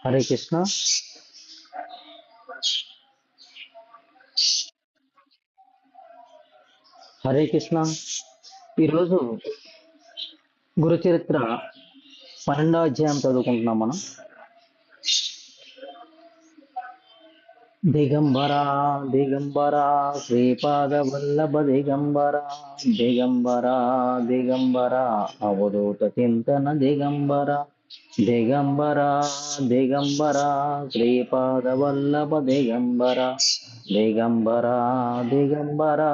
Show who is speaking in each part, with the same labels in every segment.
Speaker 1: హరే కృష్ణ. హరే కృష్ణ. ఈరోజు గురు చరిత్ర 12వ అధ్యాయం చదువుకుంటున్నాం మనం. దిగంబరా దిగంబరా శ్రీపాద వల్లభ దిగంబరా, దిగంబరా దిగంబరా అవధూత చింతన దిగంబరా, దిగంబరా దిగంబరా శ్రీపాద వల్లభ దిగంబరా, దిగంబరా దిగంబరా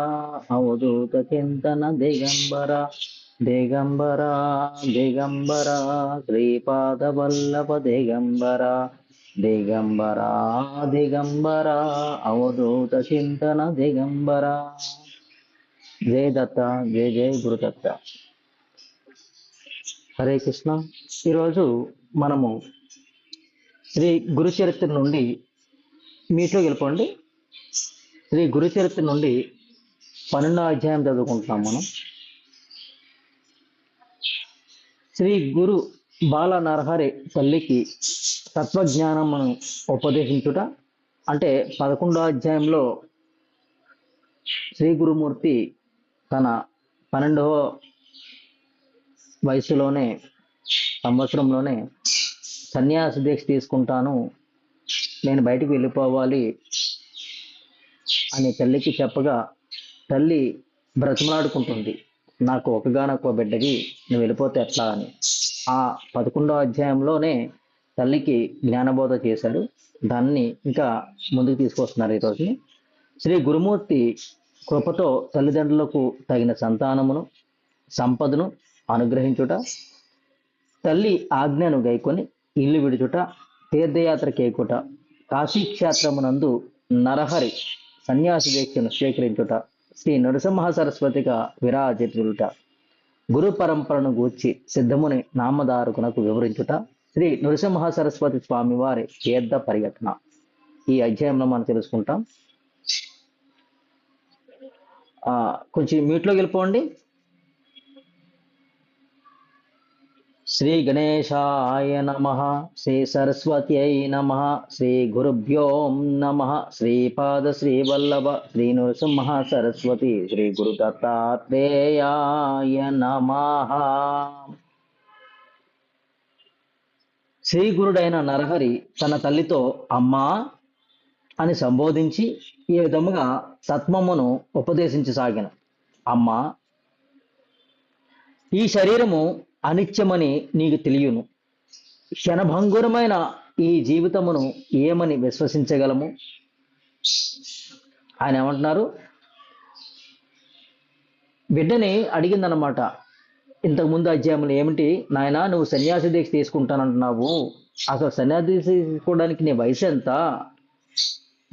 Speaker 1: అవధూత చింతన దిగంబరా, దిగంబరా దిగంబరా శ్రీపాద వల్లభ దిగంబరా, దిగంబరా దిగంబరా అవధూత చింతన దిగంబరా. జయ దత్త, జయ జయ గురుదత్త. హరే కృష్ణ. ఈరోజు మనము శ్రీ గురు చరిత్ర నుండి మీట్లో గెలుపండి. శ్రీ గురు చరిత్ర నుండి 12వ అధ్యాయం చదువుకుంటున్నాం మనం. శ్రీ గురు బాల నరహరి తల్లికి తత్వజ్ఞానమును ఉపదేశించుట అంటే 11వ అధ్యాయంలో శ్రీ గురుమూర్తి తన 12వ వయసులోనే సంవత్సరంలోనే సన్యాస దీక్ష తీసుకుంటాను, నేను బయటికి వెళ్ళిపోవాలి అని తల్లికి చెప్పగా తల్లి బ్రతిమలాడుకుంటుంది, నాకు ఒకగానొక బిడ్డకి నువ్వు వెళ్ళిపోతే ఎట్లా అని. ఆ 11వ అధ్యాయంలోనే తల్లికి జ్ఞానబోధ చేశాడు. దాన్ని ఇంకా ముందుకు తీసుకొస్తున్నారు ఈరోజు. శ్రీ గురుమూర్తి కృపతో తల్లిదండ్రులకు తగిన సంతానమును సంపదను అనుగ్రహించుట, తల్లి ఆజ్ఞను గైకొని ఇల్లు విడుచుట, తీర్థయాత్ర కేకుట, కాశీక్షేత్రమునందు నరహరి సన్యాసి దీక్షను స్వీకరించుట, శ్రీ నరసింహ సరస్వతిగా విరాజిల్లుట, గురు పరంపరను గూర్చి సిద్ధముని నామధారకునకు వివరించుట, శ్రీ నరసింహ సరస్వతి స్వామి వారి తీర్థ పర్యటన. ఈ అధ్యాయంలో మనం తెలుసుకుంటాం. కొంచెం మీట్లోకి వెళ్ళిపోండి. శ్రీ గణేశాయ నమః, శ్రీ సరస్వత్యై నమః, శ్రీ గురుభ్యో నమః, శ్రీపాద శ్రీ వల్లభ శ్రీ నరసింహ సరస్వతి శ్రీ గురు దత్తాత్రేయాయ నమః. శ్రీ గురుడైన నరహరి తన తల్లితో అమ్మా అని సంబోధించి ఈ విధముగా తత్వమును ఉపదేశించసాగిన. అమ్మా, ఈ శరీరము అనిత్యమని నీకు తెలియను. క్షణభంగురమైన ఈ జీవితమును ఏమని విశ్వసించగలము? ఆయన ఏమంటున్నారు, బిడ్డని అడిగిందనమాట. ఇంతకుముందు అధ్యాయంలో ఏమిటి నాయన, నువ్వు సన్యాసి దీక్ష తీసుకుంటానంటున్నావు, అసలు సన్యాసి దీక్ష తీసుకోవడానికి నీ వయసు ఎంత?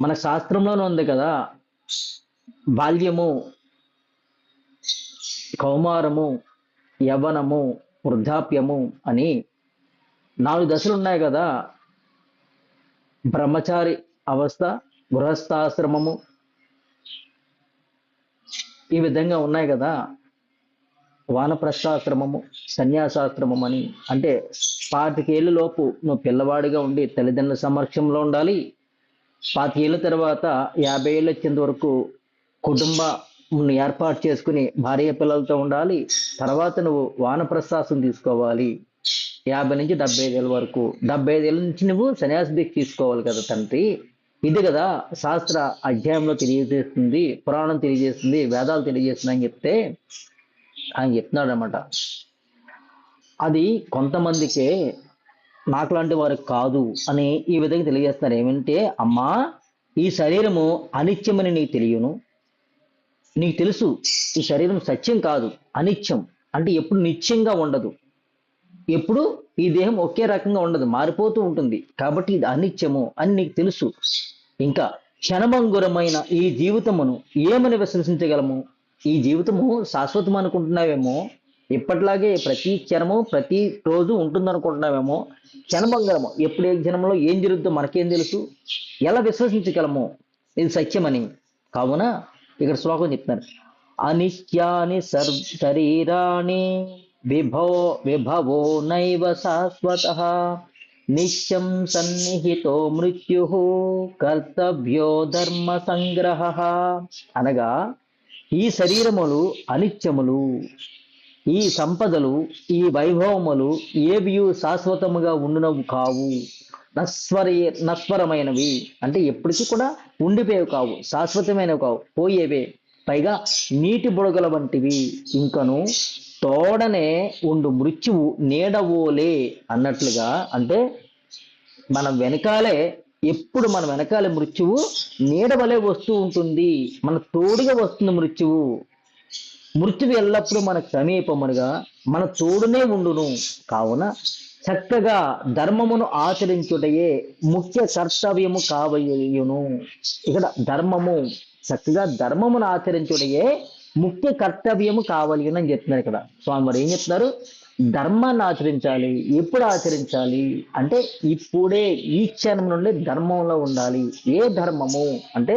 Speaker 1: మన శాస్త్రంలోనే ఉంది కదా, బాల్యము, కౌమారము, యవ్వనము, వృద్ధాప్యము అని 4 దశలు ఉన్నాయి కదా. బ్రహ్మచారి అవస్థ, గృహస్థాశ్రమము, ఈ విధంగా ఉన్నాయి కదా. వానప్రస్థాశ్రమము, సన్యాసాశ్రమం అని. అంటే 25 ఏళ్ళ లోపు నువ్వు పిల్లవాడిగా ఉండి తల్లిదండ్రుల సమక్షంలో ఉండాలి. 25 ఏళ్ళ తర్వాత 50 ఏళ్ళు వచ్చేంత వరకు కుటుంబం ఏర్పాటు చేసుకుని భార్య పిల్లలతో ఉండాలి. తర్వాత నువ్వు వానప్రస్థాశ్రమం తీసుకోవాలి 50 నుంచి 75 ఏళ్ళ వరకు. 75 ఏళ్ళ నుంచి నువ్వు సన్యాసి దీక్ష తీసుకోవాలి కదా తండ్రి. ఇది కదా శాస్త్ర అధ్యాయంలో తెలియజేస్తుంది, పురాణం తెలియజేస్తుంది, వేదాలు తెలియజేస్తుంది అని చెప్తే ఆయన చెప్తున్నాడు అనమాట. అది కొంతమందికే, నాకు లాంటి వారికి కాదు అని ఈ విధంగా తెలియజేస్తున్నారు. ఏమంటే, అమ్మా, ఈ శరీరము అనిత్యమని నీకు తెలియను. నీకు తెలుసు ఈ శరీరం సత్యం కాదు, అనిత్యం. అంటే ఎప్పుడు నిత్యంగా ఉండదు, ఎప్పుడు ఈ దేహం ఒకే రకంగా ఉండదు, మారిపోతూ ఉంటుంది. కాబట్టి ఇది అనిత్యము అని నీకు తెలుసు. ఇంకా క్షణభంగురమైన ఈ జీవితమును ఏమని విశ్వసించగలము? ఈ జీవితము శాశ్వతం అనుకుంటున్నావేమో, ఇప్పట్లాగే ప్రతి క్షణము ప్రతి రోజు ఉంటుందనుకుంటున్నావేమో. క్షణభంగరము, ఎప్పుడు ఏ క్షణంలో ఏం జరుగుతుందో మనకేం తెలుసు? ఎలా విశ్వసించగలము ఇది సత్యమని? కావున ఇక్కడ శ్లోకం చెప్తున్నారు, అనిత్యాని శరీరాణి విభో విభవో నైవ శాశ్వతః నిత్యం సన్నిహితో మృత్యుః కర్తవ్యో ధర్మ సంగ్రహః. అనగా ఈ శరీరములు అనిత్యములు, ఈ సంపదలు, ఈ వైభవములు ఏవియు శాశ్వతముగా ఉండునవు కావు. నశ్వరమైనవి అంటే ఎప్పటికీ కూడా ఉండిపోయేవి కావు, శాశ్వతమైనవి కావు, పోయేవే. పైగా నీటి బుడగల వంటివి. ఇంకను తోడనే ఉండు మృత్యువు నీడవోలే అన్నట్లుగా, అంటే మనం వెనకాలే, ఎప్పుడు మన వెనకాలే మృత్యువు నీడవలే వస్తూ ఉంటుంది, మన తోడుగా వస్తుంది మృత్యువు. మృత్యువు ఎల్లప్పుడూ మనకు సమీపమునుగా మన తోడునే ఉండును. కావున చక్కగా ధర్మమును ఆచరించుటయే ముఖ్య కర్తవ్యము కావయును. ఇక్కడ ధర్మము, చక్కగా ధర్మమును ఆచరించుటయే ముఖ్య కర్తవ్యము కావలియును అని చెప్తున్నారు. ఇక్కడ స్వామి వారు ఏం చెప్తున్నారు? ధర్మాన్ని ఆచరించాలి. ఎప్పుడు ఆచరించాలి అంటే ఇప్పుడే, ఈ క్షణం నుండి ధర్మంలో ఉండాలి. ఏ ధర్మము అంటే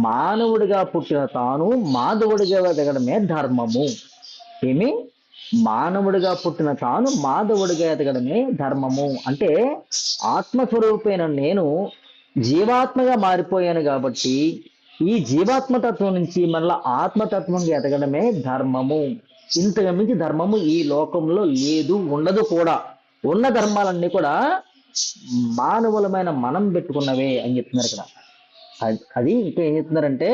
Speaker 1: మానవుడిగా పుట్టిన తాను మాధవుడిగా ఎదగడమే ధర్మము. ఏమి? మానవుడిగా పుట్టిన తాను మాధవుడిగా ఎదగడమే ధర్మము. అంటే ఆత్మస్వరూపైన నేను జీవాత్మగా మారిపోయాను కాబట్టి ఈ జీవాత్మతత్వం నుంచి మళ్ళా ఆత్మతత్వంగా ఎదగడమే ధర్మము. ఇంతకు మించి ధర్మము ఈ లోకంలో లేదు, ఉండదు కూడా. ఉన్న ధర్మాలన్నీ కూడా మానవులమైన మనం పెట్టుకున్నవే అని చెప్తున్నారు ఇక్కడ. అది ఇంకా ఏం చెప్తున్నారంటే,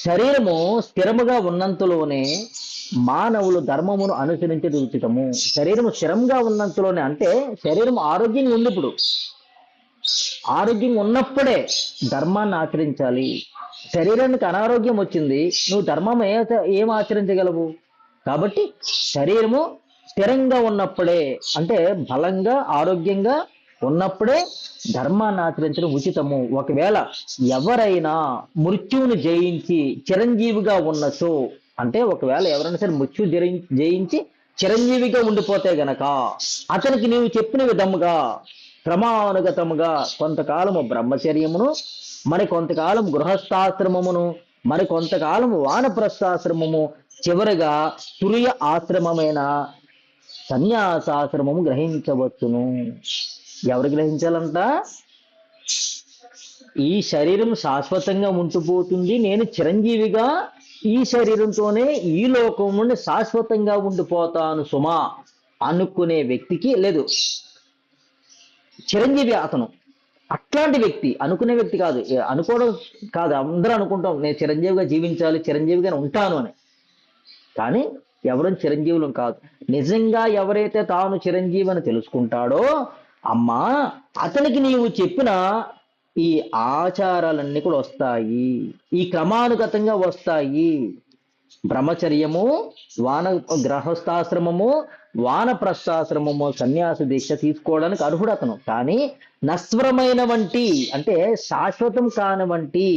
Speaker 1: శరీరము స్థిరముగా ఉన్నంతలోనే మానవులు ధర్మమును అనుసరించేది ఉచితము. శరీరము స్థిరంగా ఉన్నంతలోనే అంటే శరీరం ఆరోగ్యంగా ఉంది. ఇప్పుడు ఆరోగ్యంగా ఉన్నప్పుడే ధర్మాన్ని ఆచరించాలి. శరీరానికి అనారోగ్యం వచ్చింది, నువ్వు ధర్మం ఏం ఆచరించగలవు? కాబట్టి శరీరము స్థిరంగా ఉన్నప్పుడే, అంటే బలంగా ఆరోగ్యంగా ఉన్నప్పుడే ధర్మాన్ని ఆచరించడం ఉచితము. ఒకవేళ ఎవరైనా మృత్యువును జయించి చిరంజీవిగా ఉన్నచో, అంటే ఒకవేళ ఎవరైనా సరే మృత్యు జయించి చిరంజీవిగా ఉండిపోతే గనక అతనికి నీవు చెప్పిన విధముగా క్రమానుగతముగా కొంతకాలము బ్రహ్మచర్యమును, మరి కొంతకాలం గృహస్థాశ్రమమును, మరి కొంతకాలం వానప్రస్థాశ్రమము, చివరిగా తురియ ఆశ్రమమైన సన్యాసాశ్రమము గ్రహించవచ్చును. ఎవరు గ్రహించాలంట? ఈ శరీరం శాశ్వతంగా ఉండిపోతుంది, నేను చిరంజీవిగా ఈ శరీరంతోనే ఈ లోకం నుండి శాశ్వతంగా ఉండిపోతాను సుమా అనుకునే వ్యక్తికి, లేదు చిరంజీవి అతను అట్లాంటి వ్యక్తి, అనుకునే వ్యక్తి కాదు, అనుకోవడం కాదు. అందరూ అనుకుంటాం నేను చిరంజీవిగా జీవించాలి, చిరంజీవిగా ఉంటాను అని. కానీ ఎవరు చిరంజీవులు కాదు. నిజంగా ఎవరైతే తాను చిరంజీవి అని తెలుసుకుంటాడో, అమ్మా అతనికి నీవు చెప్పిన ఈ ఆచారాలన్నీ కూడా వస్తాయి, ఈ క్రమానుగతంగా వస్తాయి. బ్రహ్మచర్యము, గృహస్థాశ్రమము, వానప్రస్థాశ్రమము, సన్యాస దీక్ష తీసుకోవడానికి అర్హుడు అతను. కానీ నశ్వరమైన వంటి, అంటే శాశ్వతం కాని వంటి,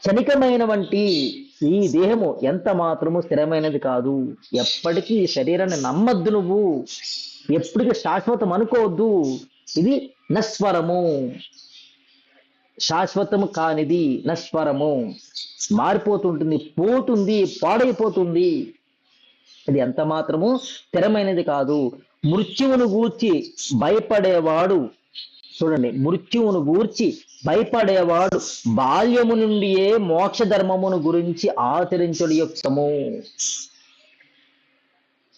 Speaker 1: క్షణికమైన వంటి ఈ దేహము ఎంత మాత్రము స్థిరమైనది కాదు. ఎప్పటికీ ఈ శరీరాన్ని నమ్మద్దు, నువ్వు ఎప్పటికీ శాశ్వతం అనుకోవద్దు. ఇది నశ్వరము, శాశ్వతము కానిది, నశ్వరము, మారిపోతుంటుంది, పోతుంది, పాడైపోతుంది. ఇది ఎంత మాత్రము స్థిరమైనది కాదు. మృత్యువును గూర్చి భయపడేవాడు, చూడండి, మృత్యువును గూర్చి భయపడేవాడు బాల్యము నుండియే మోక్ష ధర్మమును గురించి ఆచరించడం యుక్తము.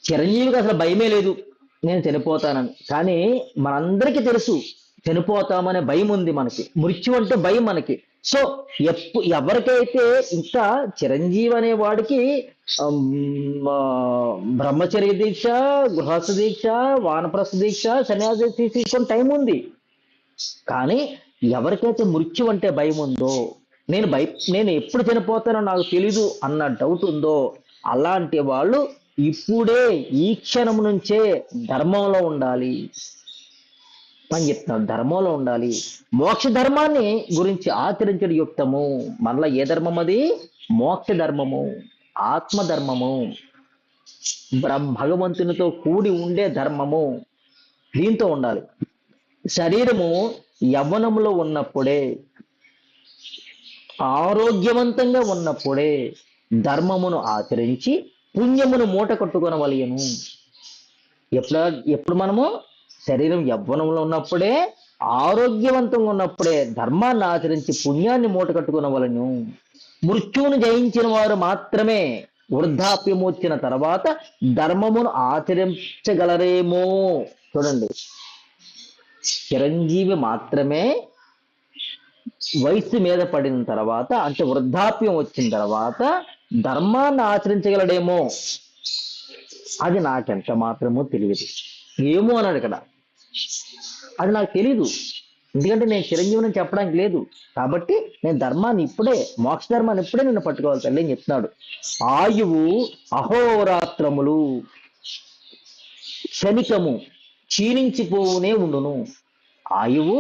Speaker 1: చిరంజీవికి అసలు భయమే లేదు, నేను చనిపోతానని. కానీ మనందరికీ తెలుసు చనిపోతామనే భయం ఉంది మనకి, మృత్యు అంటే భయం మనకి. సో ఎవరికైతే ఇంకా చిరంజీవి అనే వాడికి బ్రహ్మచర్య దీక్ష, గృహస్థ దీక్ష, వానప్రస్థ దీక్ష, సన్యాస దీక్ష తీసుకొని టైం ఉంది. కానీ ఎవరికైతే మృత్యు అంటే భయం ఉందో, నేను ఎప్పుడు చనిపోతానో నాకు తెలీదు అన్న డౌట్ ఉందో, అలాంటి వాళ్ళు ఇప్పుడే ఈ క్షణం నుంచే ధర్మంలో ఉండాలి అని చెప్తున్నాడు. ధర్మంలో ఉండాలి, మోక్ష ధర్మాన్ని గురించి ఆచరించడం యుక్తము. మరలా ఏ ధర్మం అది? మోక్ష ధర్మము, ఆత్మధర్మము, భగవంతునితో కూడి ఉండే ధర్మము. దీంతో ఉండాలి. శరీరము యవ్వనములో ఉన్నప్పుడే, ఆరోగ్యవంతంగా ఉన్నప్పుడే ధర్మమును ఆచరించి పుణ్యమును మూట కట్టుకొనవలయను. ఎప్పుడు మనము శరీరం యవ్వనంలో ఉన్నప్పుడే, ఆరోగ్యవంతంగా ఉన్నప్పుడే ధర్మాన్ని ఆచరించి పుణ్యాన్ని మూట కట్టుకొనవలను. మృత్యువును జయించిన వారు మాత్రమే వృద్ధాప్యము వచ్చిన తర్వాత ధర్మమును ఆచరించగలరేమో. చూడండి, చిరంజీవి మాత్రమే వయసు మీద పడిన తర్వాత, అంటే వృద్ధాప్యం వచ్చిన తర్వాత ధర్మాన్ని ఆచరించగలడేమో. అది నాకెంత మాత్రమో తెలియదు. ఏమో అన్నాడు ఇక్కడ. అది నాకు తెలీదు, ఎందుకంటే నేను చిరంజీవిని చెప్పడానికి లేదు. కాబట్టి నేను ధర్మాన్ని ఇప్పుడే, మోక్ష ధర్మాన్ని ఇప్పుడే నిన్ను పట్టుకోవాలి తల్లి అని చెప్తున్నాడు. ఆయువు అహోరాత్రములు క్షణికము క్షీణించిపోనే ఉండును. ఆయువు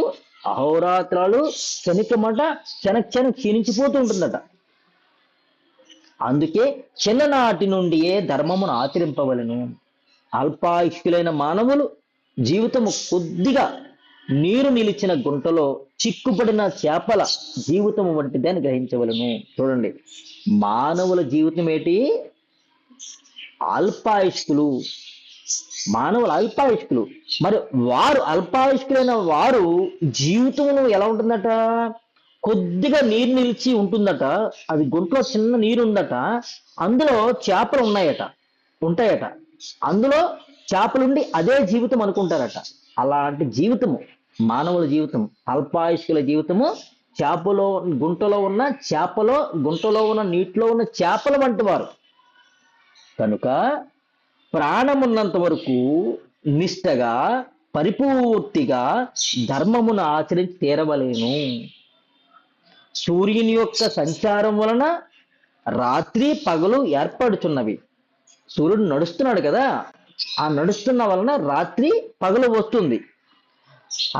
Speaker 1: అహోరాత్రాలు క్షణికమట, క్షణక్షణం క్షీణించిపోతూ ఉంటుందట. అందుకే చిన్ననాటి నుండియే ధర్మమును ఆచరింపవలను. అల్పాయుష్కులైన మానవులు జీవితము కొద్దిగా నీరు నిలిచిన గుంటలో చిక్కుపడిన చేపల జీవితము వంటిదే అని గ్రహించవలను. చూడండి, మానవుల జీవితం ఏంటి? అల్పాయుష్కులు. మానవులు అల్పాయుష్కులు. మరి వారు అల్పాయుష్కులైన వారు జీవితము ఎలా ఉంటుందట? కొద్దిగా నీరు నిలిచి ఉంటుందట. అది గుంటలో చిన్న నీరు ఉందట, అందులో చేపలు ఉంటాయట. అందులో చేపలుండి అదే జీవితం అనుకుంటారట. అలాంటి జీవితము మానవుల జీవితం, అల్పాయుష్కుల జీవితము. గుంటలో ఉన్న నీటిలో ఉన్న చేపల వంటి వారు. కనుక ప్రాణమున్నంత వరకు నిష్టగా పరిపూర్తిగా ధర్మమును ఆచరించి తీరవలేను. సూర్యుని యొక్క సంచారం వలన రాత్రి పగలు ఏర్పడుచున్నవి. సూర్యుడు నడుస్తున్నాడు కదా, ఆ నడుస్తున్న వలన రాత్రి పగలు వస్తుంది.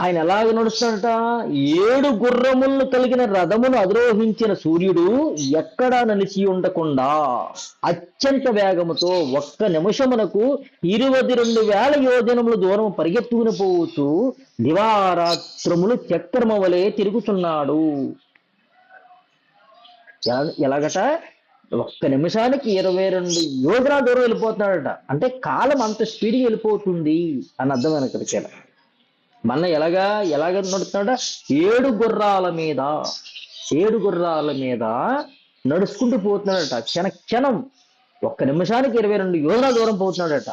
Speaker 1: ఆయన ఎలాగ నడుస్తాడట? 7 గుర్రములను కలిగిన రథమును అధిరోహించిన సూర్యుడు ఎక్కడా నిలిచి ఉండకుండా అత్యంత వేగముతో ఒక్క నిమిషమునకు 22,000 యోజనముల దూరం పరిగెత్తుకుని పోవచ్చు దివారాత్రములు చక్రమ వలె తిరుగుతున్నాడు. ఎలాగట? ఒక్క నిమిషానికి 22 యోజనాల దూరం వెళ్ళిపోతున్నాడట. అంటే కాలం అంత స్పీడ్గా వెళ్ళిపోతుంది అని అర్థమైన ఇక్కడికి. మన ఎలాగ నడుస్తున్నాడ? 7 గుర్రాల మీద నడుచుకుంటూ పోతున్నాడట. క్షణం ఒక్క నిమిషానికి 22 యోజనాల దూరం పోతున్నాడట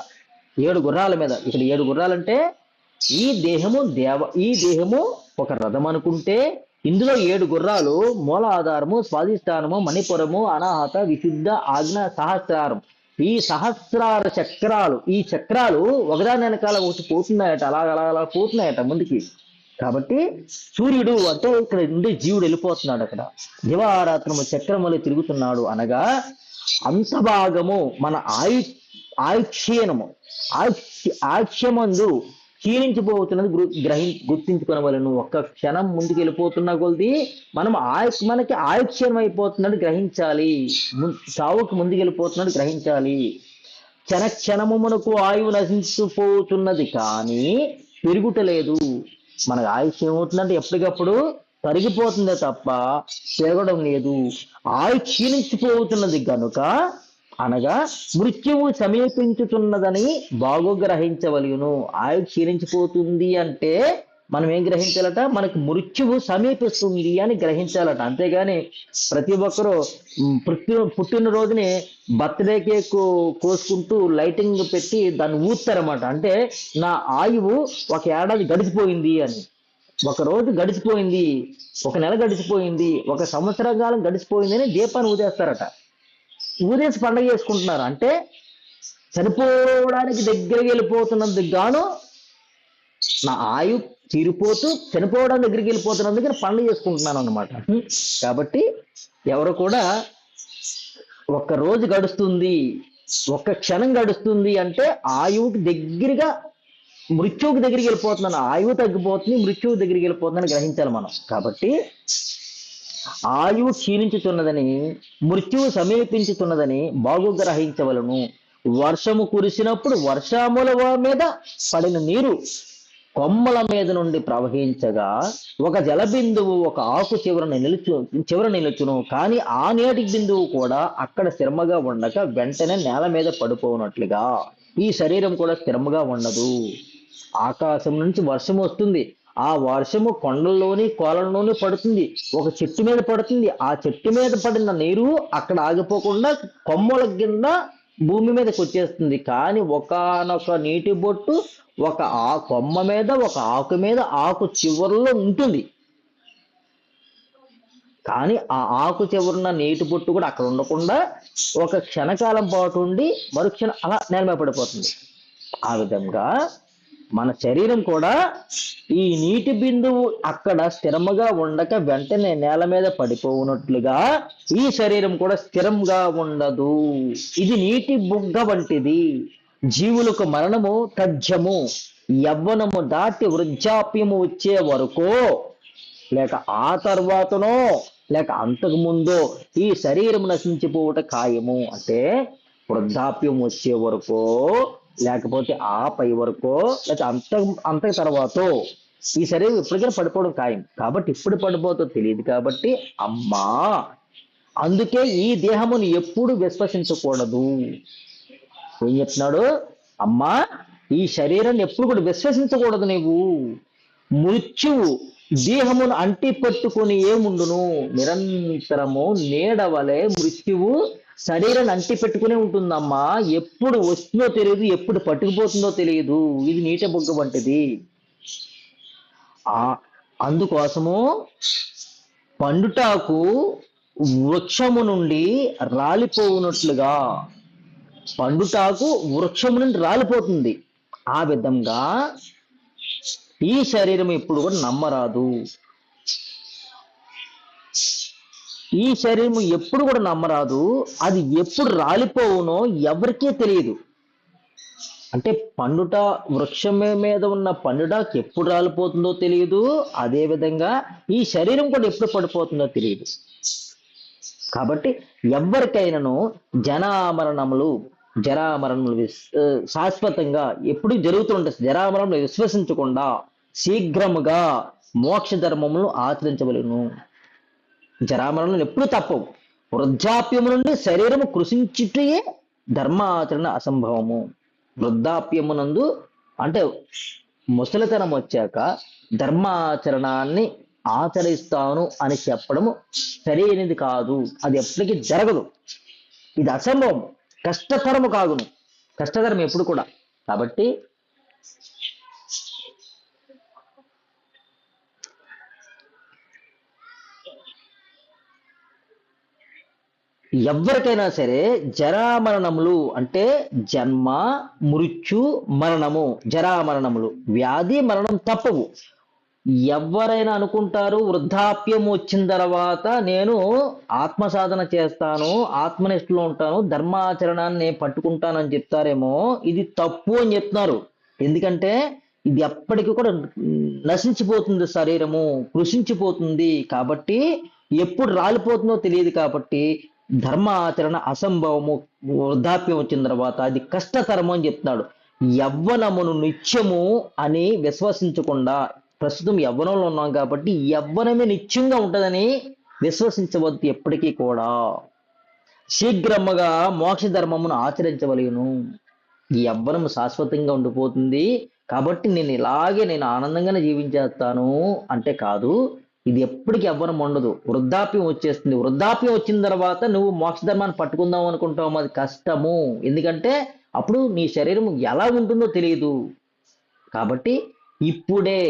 Speaker 1: 7 గుర్రాల మీద. ఇక్కడ 7 గుర్రాలంటే ఈ దేహము ఒక రథం అనుకుంటే, ఇందులో 7 గుర్రాలు మూలాధారము, స్వాధిష్టానము, మణిపురము, అనాహత, విశుద్ధ, ఆజ్ఞ, సహస్రారం. ఈ సహస్రార చక్రాలు, ఈ చక్రాలు ఒకదాని వెనకాల ఒకటి పోతున్నాయట, అలా పోతున్నాయట ముందుకి. కాబట్టి సూర్యుడు అంటే ఇక్కడ నుండి జీవుడు వెళ్ళిపోతున్నాడు. అక్కడ దివారాత్రము చక్రములు తిరుగుతున్నాడు అనగా అంత భాగము మన ఆయుష్యమందు క్షీణించిపోతున్నది గుర్తించుకోవలను. ఒక్క క్షణం ముందుకు వెళ్ళిపోతున్న కొద్ది మనకి ఆయుష్యం అయిపోతున్నది గ్రహించాలి. సావుకు ముందుకు వెళ్ళిపోతున్నది గ్రహించాలి. క్షణము మనకు ఆయువు నశించిపోతున్నది కానీ పెరుగుటలేదు. మనకు ఆయుష్యం ఏమవుతుందంటే ఎప్పటికప్పుడు తరిగిపోతుందే తప్ప పెరగడం లేదు. ఆయుష్ క్షీణించిపోతున్నది కనుక, అనగా మృత్యువు సమీపించుతున్నదని బాగు గ్రహించవలయును. ఆయుష్ క్షీణించిపోతుంది అంటే మనం ఏం గ్రహించాలట? మనకు మృత్యువు సమీపిస్తుంది అని గ్రహించాలట. అంతేగాని ప్రతి ఒక్కరూ పుట్టినరోజుని బర్త్డే కేక్ కోసుకుంటూ లైటింగ్ పెట్టి దాన్ని ఊతారన్నమాట. అంటే నా ఆయువు 1 ఏడాది గడిచిపోయింది అని. 1 రోజు గడిచిపోయింది, 1 నెల గడిచిపోయింది, 1 సంవత్సర కాలం గడిచిపోయింది అని దీపాన్ని ఊదేస్తారట. ఊదేసి పండగ చేసుకుంటున్నారు. అంటే చనిపోవడానికి దగ్గరికి వెళ్ళిపోతున్నందుకు గాను నా ఆయు తీరిపోతూ చనిపోవడానికి దగ్గరికి వెళ్ళిపోతున్నందుకు పండగ చేసుకుంటున్నాను అన్నమాట. కాబట్టి ఎవరు కూడా 1 రోజు గడుస్తుంది, 1 క్షణం గడుస్తుంది అంటే ఆయువుకి దగ్గరగా మృత్యువుకి దగ్గరికి వెళ్ళిపోతున్నాను. ఆయువు తగ్గిపోతుంది, మృత్యువు దగ్గరికి వెళ్ళిపోతుందని గ్రహించాలి మనం. కాబట్టి ఆయువు క్షీణించుతున్నదని, మృత్యువు సమీపించుతున్నదని బాగు గ్రహించవలను. వర్షము కురిసినప్పుడు వర్షముల మీద పడిన నీరు కొమ్మల మీద నుండి ప్రవహించగా ఒక జల బిందువు ఒక ఆకు చివర నిలుచును, కానీ ఆ నీటి బిందువు కూడా అక్కడ స్థిరముగా ఉండక వెంటనే నేల మీద పడిపోనట్లుగా ఈ శరీరం కూడా స్థిరముగా ఉండదు. ఆకాశం నుంచి వర్షం వస్తుంది, ఆ వర్షము కొండల్లోని కోలల్లోని పడుతుంది, ఒక చెట్టు మీద పడుతుంది, ఆ చెట్టు మీద పడిన నీరు అక్కడ ఆగిపోకుండా కొమ్మల కింద భూమి మీదకి వచ్చేస్తుంది. కానీ ఒకానొక నీటి బొట్టు ఒక కొమ్మ మీద ఒక ఆకు మీద ఆకు చివరిలో ఉంటుంది, కానీ ఆ ఆకు చివరిన నీటి బొట్టు కూడా అక్కడ ఉండకుండా ఒక క్షణకాలం పాటు ఉండి మరుక్షణం అలా నేల మీద పడిపోతుంది. ఆ విధంగా మన శరీరం కూడా ఈ నీటి బిందువు అక్కడ స్థిరముగా ఉండక వెంటనే నేల మీద పడిపోవునట్లుగా ఈ శరీరం కూడా స్థిరంగా ఉండదు. ఇది నీటి బుగ్గ వంటిది. జీవులకు మరణము తథ్యము. యవ్వనము దాటి వృద్ధాప్యము వచ్చే వరకు, లేక ఆ తర్వాతనో లేక అంతకు ముందో ఈ శరీరం నశించిపోవట ఖాయము. అంటే వృద్ధాప్యం వచ్చే వరకు, లేకపోతే ఆ పై వరకు, లేకపోతే అంతకు తర్వాత ఈ శరీరం ఎప్పటికైనా పడిపోవడం ఖాయం. కాబట్టి ఇప్పుడు పడిపోతో తెలియదు. కాబట్టి అమ్మా, అందుకే ఈ దేహమును ఎప్పుడు విశ్వసించకూడదు. ఏం చెప్తున్నాడు? అమ్మా, ఈ శరీరాన్ని ఎప్పుడు కూడా విశ్వసించకూడదు. నీవు మృత్యువు దేహమును అంటి పెట్టుకుని ఏముండును, నిరంతరము నీడవలే మృత్యువు శరీరాన్ని అంటి పెట్టుకునే ఉంటుందమ్మా. ఎప్పుడు వస్తుందో తెలియదు, ఎప్పుడు పట్టుకుపోతుందో తెలియదు. ఇది నీట బుగ్గ వంటిది. అందుకోసము పండుటాకు వృక్షము నుండి రాలిపోవునట్లుగా, పండుటాకు వృక్షము నుండి రాలిపోతుంది, ఆ విధంగా ఈ శరీరం ఎప్పుడు కూడా నమ్మరాదు. ఈ శరీరం ఎప్పుడు కూడా నమ్మరాదు. అది ఎప్పుడు రాలిపోవునో ఎవరికీ తెలియదు. అంటే పండుట, వృక్షం మీద ఉన్న పండుటాకు ఎప్పుడు రాలిపోతుందో తెలియదు. అదే విధంగా ఈ శరీరం కూడా ఎప్పుడు పడిపోతుందో తెలియదు. కాబట్టి ఎవరికైనాను జరామరణములు శాశ్వతంగా ఎప్పుడు జరుగుతుంటాయి. జరామరణములు విశ్వసించకుండా శీఘ్రముగా మోక్ష ధర్మములను ఆచరించవలను. జరామరణలు ఎప్పుడు తప్పవు. వృద్ధాప్యము నుండి శరీరము కృషించుటే ధర్మాచరణ అసంభవము. వృద్ధాప్యమునందు అంటే ముసలితనం వచ్చాక ధర్మాచరణాన్ని ఆచరిస్తాను అని చెప్పడము సరైనది కాదు. అది ఎప్పటికీ జరగదు. ఇది అసంభవం, కష్టతరము కాగును. కష్టతరం ఎప్పుడు కూడా. కాబట్టి ఎవరికైనా సరే జరామరణములు అంటే జన్మ, మృత్యు, మరణము, జరామరణములు, వ్యాధి, మరణం తప్పవు. ఎవరైనా అనుకుంటారు వృద్ధాప్యం వచ్చిన తర్వాత నేను ఆత్మ సాధన చేస్తాను, ఆత్మనిష్టలో ఉంటాను, ధర్మాచరణాన్ని పట్టుకుంటానని చెప్తారేమో. ఇది తప్పు అని చెప్తున్నారు. ఎందుకంటే ఇది ఎప్పటికీ కూడా నశించిపోతుంది, శరీరము కృషించిపోతుంది. కాబట్టి ఎప్పుడు రాలిపోతుందో తెలియదు. కాబట్టి ధర్మాచరణ అసంభవము. వృద్ధాప్యం వచ్చిన తర్వాత అది కష్టతరము అని చెప్తున్నాడు. యవ్వనమును నిత్యము అని విశ్వసించకుండా, ప్రస్తుతం యవ్వనంలో ఉన్నాం కాబట్టి యవ్వనమే నిత్యంగా ఉంటుందని విశ్వసించవద్దు ఎప్పటికీ కూడా. శీఘ్రముగా మోక్ష ధర్మమును ఆచరించవలేను. ఈ యవ్వనము శాశ్వతంగా ఉండిపోతుంది. కాబట్టి నేను ఆనందంగానే జీవించేస్తాను అంటే కాదు. ఇది ఎప్పటికీ యవ్వనం ఉండదు. వృద్ధాప్యం వచ్చేస్తుంది. వృద్ధాప్యం వచ్చిన తర్వాత నువ్వు మోక్ష ధర్మాన్ని పట్టుకుందాం అనుకుంటావు, అది కష్టము. ఎందుకంటే అప్పుడు నీ శరీరం ఎలా ఉంటుందో తెలియదు. కాబట్టి ఇప్పుడే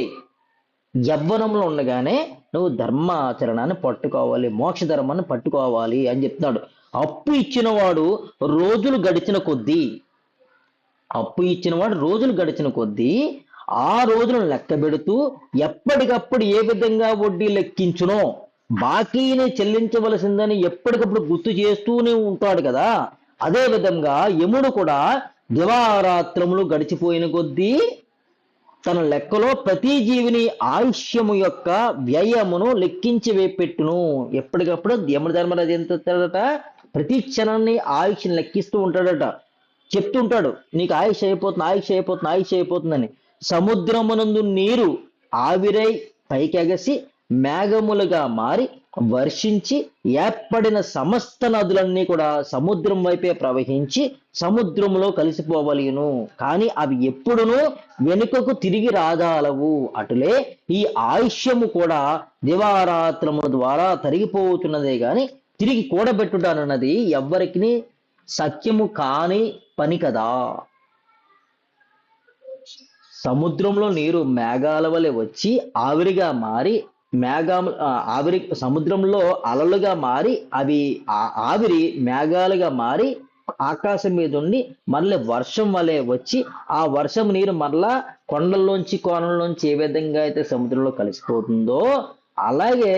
Speaker 1: యవ్వనంలో ఉండగానే నువ్వు ధర్మాచరణాన్ని పట్టుకోవాలి, మోక్ష ధర్మాన్ని పట్టుకోవాలి అని చెప్తున్నాడు. అప్పు ఇచ్చినవాడు రోజులు గడిచిన కొద్దీ ఆ రోజులను లెక్క పెడుతూ ఎప్పటికప్పుడు ఏ విధంగా వడ్డీ లెక్కించునో బాకీని చెల్లించవలసిందని ఎప్పటికప్పుడు గుర్తు చేస్తూనే ఉంటాడు కదా. అదే విధంగా యముడు కూడా దివారాత్రములు గడిచిపోయిన కొద్దీ తన లెక్కలో ప్రతి జీవిని ఆయుష్యము యొక్క వ్యయమును లెక్కించి వేపెట్టును. ఎప్పటికప్పుడు యముడు ధర్మరాజు ఎంత చెప్తాడట, ప్రతి క్షణాన్ని ఆయుష్ని లెక్కిస్తూ ఉంటాడట. చెప్తుంటాడు, నీకు ఆయుష్ అయిపోతుందని. సముద్రమునందు నీరు ఆవిరై పైకెగసి మేఘములుగా మారి వర్షించి ఏర్పడిన సమస్త నదులన్నీ కూడా సముద్రం వైపే ప్రవహించి సముద్రంలో కలిసిపోవలేను, కానీ అవి ఎప్పుడునూ వెనుకకు తిరిగి రాజాలవు. అటులే ఈ ఆయుష్యము కూడా దివారాత్రముల ద్వారా తరిగిపోతున్నదే గాని తిరిగి కూడబెట్టుటనున్నది ఎవ్వరికి సత్యము కాని పని కదా. సముద్రంలో నీరు మేఘాల వలె వచ్చి ఆవిరిగా మారి ఆవిరి సముద్రంలో అలలుగా మారి అవి ఆవిరి మేఘాలుగా మారి ఆకాశం మీద ఉండి మళ్ళీ వర్షం వలె వచ్చి ఆ వర్షం నీరు మరలా కొండల్లోంచి కోనల్లోంచి ఏ విధంగా అయితే సముద్రంలో కలిసిపోతుందో అలాగే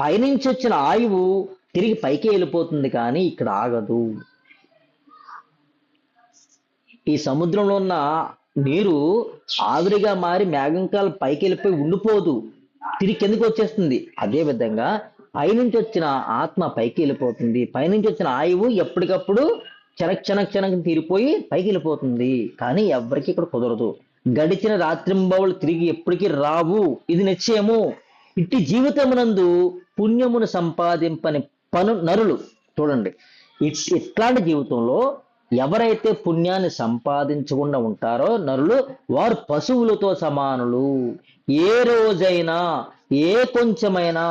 Speaker 1: పైనుంచి వచ్చిన ఆయువు తిరిగి పైకి వెళ్ళిపోతుంది, కానీ ఇక్కడ ఆగదు. ఈ సముద్రంలో ఉన్న నీరు ఆవిరిగా మారి మేఘంకాలు పైకి వెళ్ళిపోయి ఉండిపోదు, తిరిగి కిందకి వచ్చేస్తుంది. అదే విధంగా పైనుంచి వచ్చిన ఆత్మ పైకి వెళ్ళిపోతుంది, పైనుంచి వచ్చిన ఆయువు ఎప్పటికప్పుడు క్షణం తీరిపోయి పైకి వెళ్ళిపోతుంది, కానీ ఎవరికి ఇక్కడ కుదరదు. గడిచిన రాత్రింబవులు తిరిగి ఎప్పటికీ రావు, ఇది నిశ్చయము. ఇట్టి జీవితమునందు పుణ్యమును సంపాదింపని నరులు చూడండి, ఇట్లాంటి జీవితంలో ఎవరైతే పుణ్యాన్ని సంపాదించకుండా ఉంటారో నరులు, వారు పశువులతో సమానులు. ఏ రోజైనా ఏ కొంచెమైనా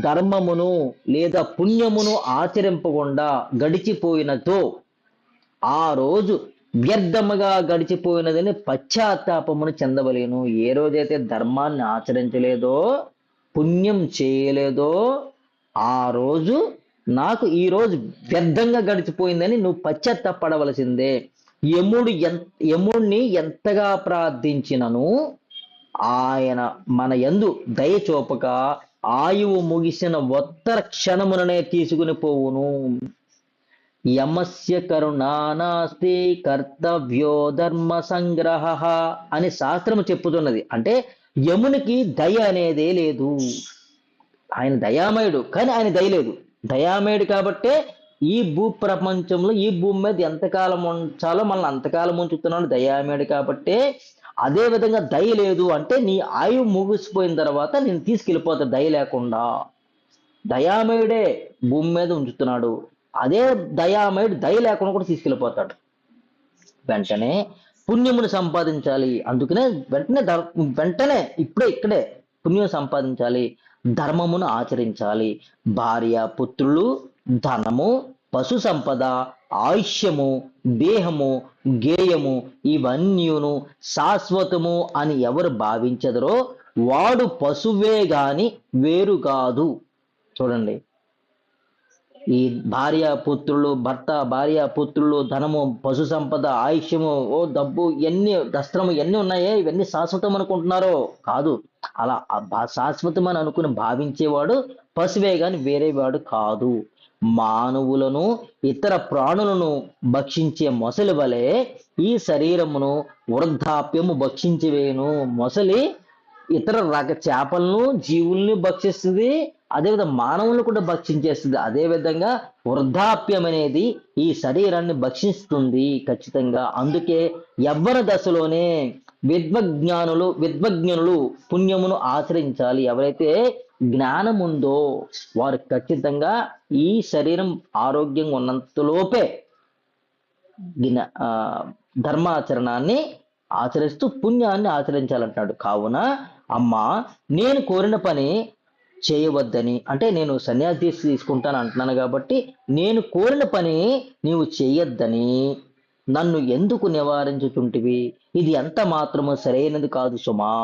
Speaker 1: ధర్మమును లేదా పుణ్యమును ఆచరింపకుండా గడిచిపోయినతో ఆ రోజు వ్యర్థముగా గడిచిపోయినదని పశ్చాత్తాపమును చెందవలేను. ఏ రోజైతే ధర్మాన్ని ఆచరించలేదో పుణ్యం చేయలేదో ఆ రోజు నాకు ఈ రోజు వ్యర్థంగా గడిచిపోయిందని నువ్వు పశ్చాత్తాపడవలసిందే. యముడిని ఎంతగా ప్రార్థించినను ఆయన మన యందు దయ చూపక ఆయువు ముగిసిన ఉత్తర క్షణముననే తీసుకుని పోవును. యమస్య కరుణానాస్తి కర్తవ్యో ధర్మ సంగ్రహ అని శాస్త్రము చెప్పుతున్నది. అంటే యమునికి దయ అనేదే లేదు. ఆయన దయామయుడు, కానీ ఆయన దయ లేదు. దయామయుడు కాబట్టే ఈ భూ ప్రపంచంలో ఈ భూమి మీద ఎంతకాలం ఉంచాలో మనల్ని అంతకాలం ఉంచుతున్నాడు దయామయుడు కాబట్టే. అదే విధంగా దయ లేదు అంటే నీ ఆయువు ముగిసిపోయిన తర్వాత నేను తీసుకెళ్ళిపోతాడు దయ లేకుండా. దయామయుడే భూమి మీద ఉంచుతున్నాడు, అదే దయామయుడు దయ లేకుండా కూడా తీసుకెళ్ళిపోతాడు. వెంటనే పుణ్యమును సంపాదించాలి, అందుకనే వెంటనే ఇక్కడే పుణ్యం సంపాదించాలి, ధర్మమును ఆచరించాలి. భార్య పుత్రులు, ధనము, పశు సంపద, ఆయుష్యము, దేహము, గేయము ఇవన్నీను శాశ్వతము అని ఎవరు భావించదరో వాడు పశువే గాని వేరు కాదు. చూడండి, ఈ భర్త భార్య పుత్రులు, ధనము, పశు సంపద, ఆయుష్యము, డబ్బు, ఎన్ని దస్త్రము ఎన్ని ఉన్నాయే ఇవన్నీ శాశ్వతం అనుకుంటున్నారో కాదు. అలా శాశ్వతం అని అనుకుని భావించేవాడు పశువే గాని వేరే వాడు కాదు. మానవులను ఇతర ప్రాణులను భక్షించే మొసలి వలె ఈ శరీరమును వృద్ధాప్యము భక్షించివేను. మొసలి ఇతర చేపలను జీవుల్ని భక్షిస్తుంది, అదేవిధంగా మానవులను కూడా భక్షించేస్తుంది. అదేవిధంగా వృద్ధాప్యం అనేది ఈ శరీరాన్ని భక్షిస్తుంది ఖచ్చితంగా. అందుకే యవ్వన దశలోనే విద్వజ్ఞనులు పుణ్యమును ఆచరించాలి. ఎవరైతే జ్ఞానం ఉందో వారు ఖచ్చితంగా ఈ శరీరం ఆరోగ్యంగా ఉన్నంతలోపే ధర్మాచరణాన్ని ఆచరిస్తూ పుణ్యాన్ని ఆచరించాలంటాడు. కావున అమ్మా, నేను కోరిన పని చేయవద్దని, అంటే నేను సన్యాసి తీసుకుంటాను అంటున్నాను కాబట్టి నేను కోరిన పని నీవు చేయొద్దని నన్ను ఎందుకు నివారించుతుంటివి? ఇది ఎంత మాత్రము సరైనది కాదు సుమా.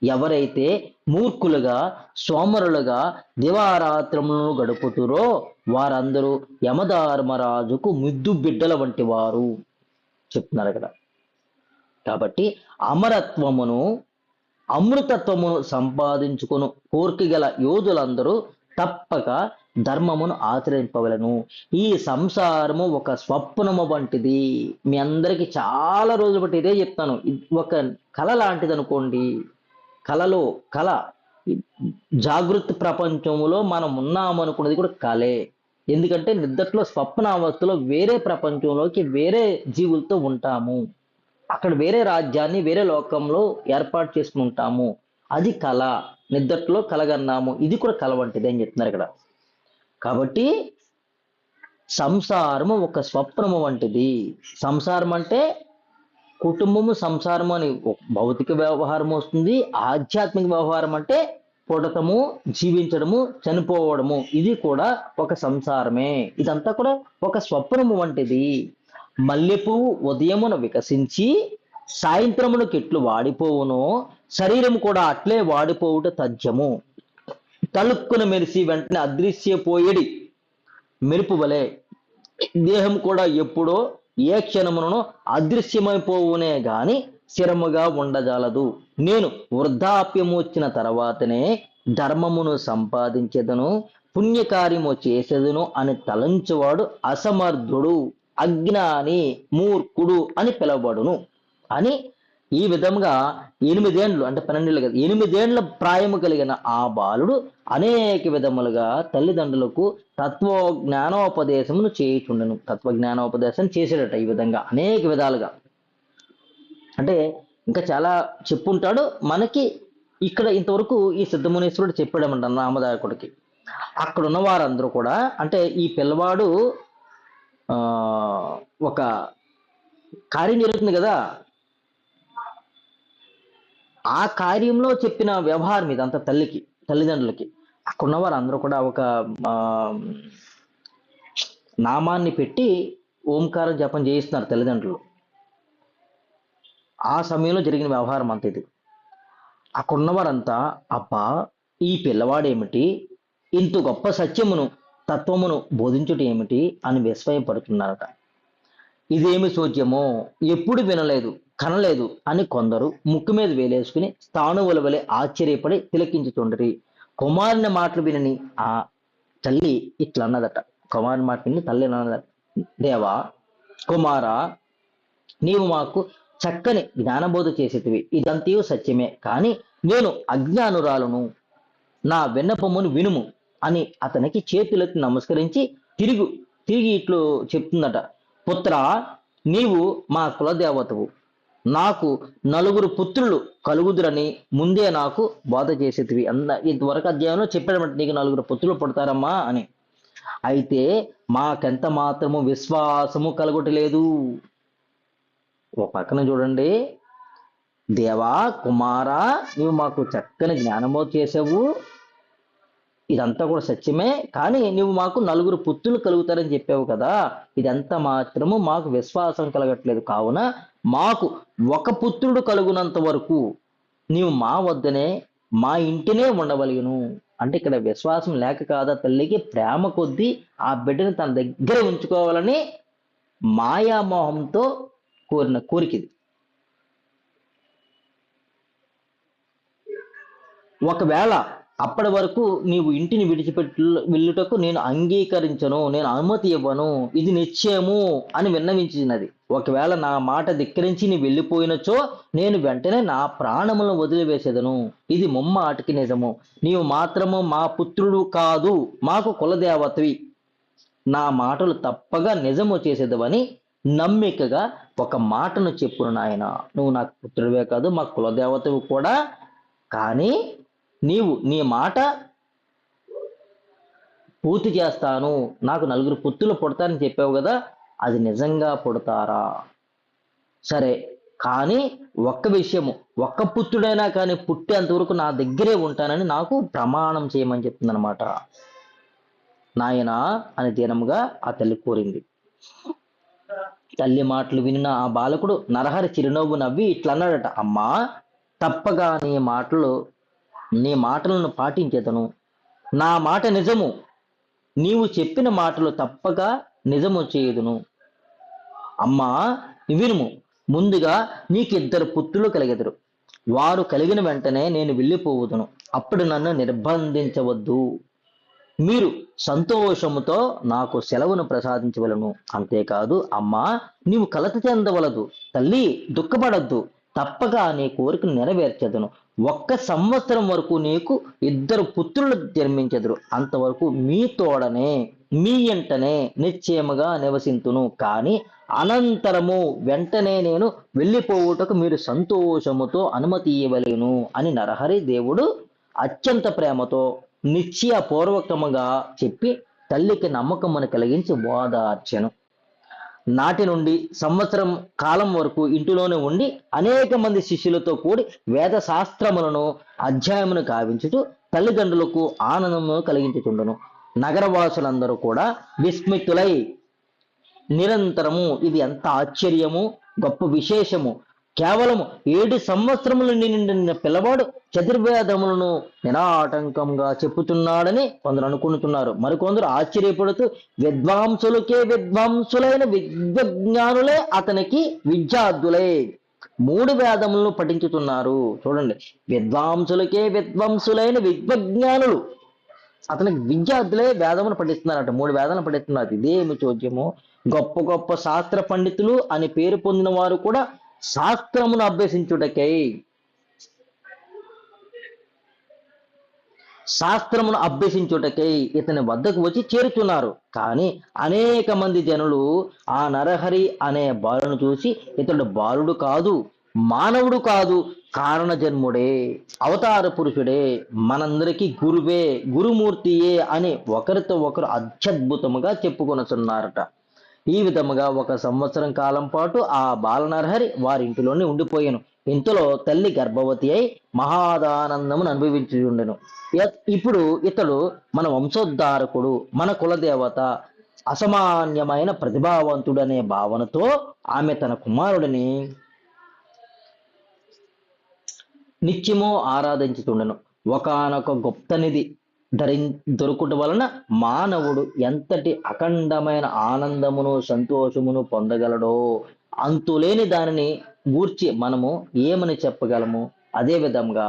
Speaker 1: ఎవరైతే మూర్ఖులుగా సోమరులుగా దివారాత్రములను గడుపుతురో వారందరూ యమధర్మరాజుకు ముద్దు బిడ్డల వంటి వారు చెప్తున్నారు కదా. కాబట్టి అమరత్వమును అమృతత్వమును సంపాదించుకుని కోరిక గల యోధులందరూ తప్పక ధర్మమును ఆచరింపవలను. ఈ సంసారము ఒక స్వప్నము వంటిది. మీ అందరికీ చాలా రోజులు బట్టి ఇదే చెప్తాను, ఒక కళ లాంటిది అనుకోండి. కళ జాగృత ప్రపంచంలో మనం ఉన్నామనుకున్నది కూడా కళే. ఎందుకంటే నిద్రలో స్వప్నావస్థలో వేరే ప్రపంచంలోకి వేరే జీవులతో ఉంటాము. అక్కడ వేరే రాజ్యాన్ని వేరే లోకంలో ఏర్పాటు చేసుకుంటాము. అది కళ, నిద్దట్లో కలగన్నాము, ఇది కూడా కళ వంటిది అని చెప్తున్నారు ఇక్కడ. కాబట్టి సంసారము ఒక స్వప్నము వంటిది. సంసారం అంటే కుటుంబము, సంసారము అని భౌతిక వ్యవహారం వస్తుంది. ఆధ్యాత్మిక వ్యవహారం అంటే పుడతము, జీవించడము, చనిపోవడము, ఇది కూడా ఒక సంసారమే. ఇదంతా కూడా ఒక స్వప్నము వంటిది. మల్లెపువ్వు ఉదయమున వికసించి సాయంత్రమునకు ఎట్లు వాడిపోవునో శరీరం కూడా అట్లే వాడిపోవుట తథ్యము. తలుక్కున మెరిసి వెంటనే అదృశ్యపోయేడి మెరుపు వలె దేహం కూడా ఎప్పుడో ఏ క్షణమునో అదృశ్యమైపోవునే గాని స్థిరముగా ఉండజాలదు. నేను వృద్ధాప్యము వచ్చిన తర్వాతనే ధర్మమును సంపాదించేదను, పుణ్యకార్యము చేసేదను అని తలంచువాడు అసమర్థుడు, అజ్ఞాని, మూర్ఖుడు అని పిలవబడును అని ఈ విధంగా 8 ఏండ్లు అంటే 12 కదా, 8 ఏండ్ల ప్రాయము కలిగిన ఆ బాలుడు అనేక విధములుగా తల్లిదండ్రులకు జ్ఞానోపదేశమును చేయుచుండెను. జ్ఞానోపదేశం చేసేటట ఈ విధంగా అనేక విధాలుగా. అంటే ఇంకా చాలా చెప్పుంటాడు మనకి. ఇక్కడ ఇంతవరకు ఈ సిద్ధమునీశ్వరుడు చెప్పాడమంట నామదాయకుడికి. అక్కడ ఉన్న వారందరూ కూడా, అంటే ఈ పిల్లవాడు ఒక కార్యం జరుగుతుంది కదా, ఆ కార్యంలో చెప్పిన వ్యవహారం ఇదంతా తల్లిదండ్రులకి. అక్కడున్న వారందరూ కూడా ఒక నామాన్ని పెట్టి ఓంకారం జపం చేయిస్తున్నారు తల్లిదండ్రులు. ఆ సమయంలో జరిగిన వ్యవహారం అంత ఇది. అక్కడున్న వారంతా అబ్బా ఈ పిల్లవాడేమిటి ఇంత గొప్ప సత్యమును తత్వమును బోధించుట ఏమిటి అని విస్మయపడుతున్నారట. ఇదేమి సోద్యమో, ఎప్పుడు వినలేదు కనలేదు అని కొందరు ముక్కు మీద వేలేసుకుని స్థానువుల వలె ఆశ్చర్యపడి తిలకించుతుండ్రి. కుమారుని మాటలు వినని ఆ తల్లి ఇట్లా అన్నదట. కుమారుని మాట విని తల్లి అన్నదట, దేవా కుమారా, నీవు మాకు చక్కని జ్ఞానబోధ చేసేటివి, ఇదంతయు సత్యమే, కానీ నేను అజ్ఞానురాలను, నా విన్నపమును వినుము అని అతనికి చేతులెత్తి నమస్కరించి తిరిగి ఇట్లు చెప్తుందట. పుత్ర, నీవు మా కులదేవతవు, నాకు 4 పుత్రులు కలుగుదురని ముందే నాకు బోధ చేసేటివి. ఇంతవరకు అధ్యాయంలో చెప్పాడమంటే నీకు 4 పుత్రులు పుడతారమ్మా అని. అయితే మాకెంత మాత్రము విశ్వాసము కలుగుటలేదు. ఓ పక్కన చూడండి, దేవా కుమారా, నీవు మాకు చక్కని జ్ఞానమో చేసావు, ఇదంతా కూడా సత్యమే, కానీ నువ్వు మాకు 4 పుత్రులు కలుగుతారని చెప్పావు కదా, ఇదంతా మాత్రము మాకు విశ్వాసం కలగట్లేదు. కావున మాకు 1 పుత్రుడు కలుగునంత వరకు నీవు మా వద్దనే మా ఇంటినే ఉండవలెను. అంటే ఇక్కడ విశ్వాసం లేక కాదా తల్లికి, ప్రేమ కొద్దీ ఆ బిడ్డని తన దగ్గర ఉంచుకోవాలని మాయామోహంతో కోరిన కోరికది. ఒకవేళ అప్పటి వరకు నీవు ఇంటిని వెళ్ళుటకు నేను అంగీకరించను, నేను అనుమతి ఇవ్వను, ఇది నిశ్చయము అని విన్నవించినది. ఒకవేళ నా మాట ధిక్కరించి నీ వెళ్ళిపోయినచో నేను వెంటనే నా ప్రాణములను వదిలివేసేదను. ఇది ముమ్మాటికి నిజము. నీవు మాత్రము మా పుత్రుడు కాదు, మాకు కులదేవతవి, నా మాటలు తప్పగా నిజము చేసేదవని నమ్మికగా ఒక మాటను చెప్పును నాయన. నువ్వు నాకు పుత్రుడివే కాదు, మా కులదేవతవి కూడా, కానీ నీవు నీ మాట పూర్తి చేస్తాను, నాకు 4 పుత్రులు పుడతారని చెప్పావు కదా, అది నిజంగా పుడతారా? సరే, కానీ ఒక్క విషయము, 1 పుత్రుడైనా కానీ పుట్టేంతవరకు నా దగ్గరే ఉంటానని నాకు ప్రమాణం చేయమని చెప్తుందనమాట. నాయనా అని దీనముగా ఆ తల్లి కోరింది. తల్లి మాటలు వినిన ఆ బాలకుడు నరహరి చిరునవ్వు నవ్వి ఇట్లా అన్నాడట, అమ్మా తప్పగా నీ మాటలను పాటించేదను, నా మాట నిజము, నీవు చెప్పిన మాటలు తప్పగా నిజము చేయుదును. అమ్మా వినుము, ముందుగా నీకు 2 పుత్రులు కలిగెదరు, వారు కలిగిన వెంటనే నేను వెళ్ళిపోవుదును, అప్పుడు నన్ను నిర్బంధించవద్దు, మీరు సంతోషముతో నాకు సెలవును ప్రసాదించవలను. అంతేకాదు అమ్మా, నీవు కలత చెందవలదు, తల్లి దుఃఖపడద్దు, తప్పగా నీ కోరికను నెరవేర్చెదను. 1 సంవత్సరం వరకు నీకు 2 పుత్రులు జన్మించెదరు, అంతవరకు మీ తోడనే మీ ఎంటనే నిశ్చయముగా నివసింతును, కానీ అనంతరము వెంటనే నేను వెళ్ళిపోవుటకు మీరు సంతోషముతో అనుమతి ఇవ్వలేను అని నరహరి దేవుడు అత్యంత ప్రేమతో నిశ్చయపూర్వకముగా చెప్పి తల్లికి నమ్మకమును కలిగించి ఓదార్చెను. నాటి నుండి సంవత్సరం కాలం వరకు ఇంటిలోనే ఉండి అనేక మంది శిష్యులతో కూడి వేద శాస్త్రములను అధ్యాయమును కావించుతూ తల్లిదండ్రులకు ఆనందము కలిగించుచుండును. నగరవాసులందరూ కూడా విస్మితులై నిరంతరము ఇది ఎంత ఆశ్చర్యము, గొప్ప విశేషము, కేవలము 7 సంవత్సరములు నిండిన పిల్లవాడు చతుర్వేదములను నిరాటంకంగా చెప్పుతున్నాడని కొందరు అనుకుంటున్నారు. మరికొందరు ఆశ్చర్యపడుతూ విద్వాంసులకే విద్వాంసులైన విద్వజ్ఞానులే అతనికి విద్యార్థులే, 3 వేదములను పఠించుతున్నారు. చూడండి, విద్వాంసులకే విద్వాంసులైన విద్వజ్ఞానులు అతనికి విద్యార్థులే వేదమును పఠిస్తున్నారట, 3 వేదాలను పఠిస్తున్నారు. ఇదేమి చోద్యము! గొప్ప గొప్ప శాస్త్ర పండితులు అని పేరు పొందిన వారు కూడా శాస్త్రమును అభ్యసించుటకై ఇతని వద్దకు వచ్చి చేరుతున్నారు. కానీ అనేక మంది జనులు ఆ నరహరి అనే బాలును చూసి ఇతడు బాలుడు కాదు, మానవుడు కాదు, కారణ జన్ముడే, అవతార పురుషుడే, మనందరికీ గురువే, గురుమూర్తియే అని ఒకరితో ఒకరు అత్యద్భుతముగా చెప్పుకొనుచున్నారట. ఈ విధముగా 1 సంవత్సరం కాలం పాటు ఆ బాలనరహరి వారింటిలోనే ఉండిపోయాను. ఇంతలో తల్లి గర్భవతి అయి మహాదానందమును అనుభవించుండెను. ఇప్పుడు ఇతడు మన వంశోద్ధారకుడు, మన కులదేవత, అసామాన్యమైన ప్రతిభావంతుడనే భావనతో ఆమె తన కుమారుడిని నిత్యము ఆరాధించుతుండెను. ఒకానొక గుప్తనిధి దొరుకుట వలన మానవుడు ఎంతటి అఖండమైన ఆనందమును సంతోషమును పొందగలడో అంతులేని దానిని గూర్చి మనము ఏమని చెప్పగలము. అదే విధంగా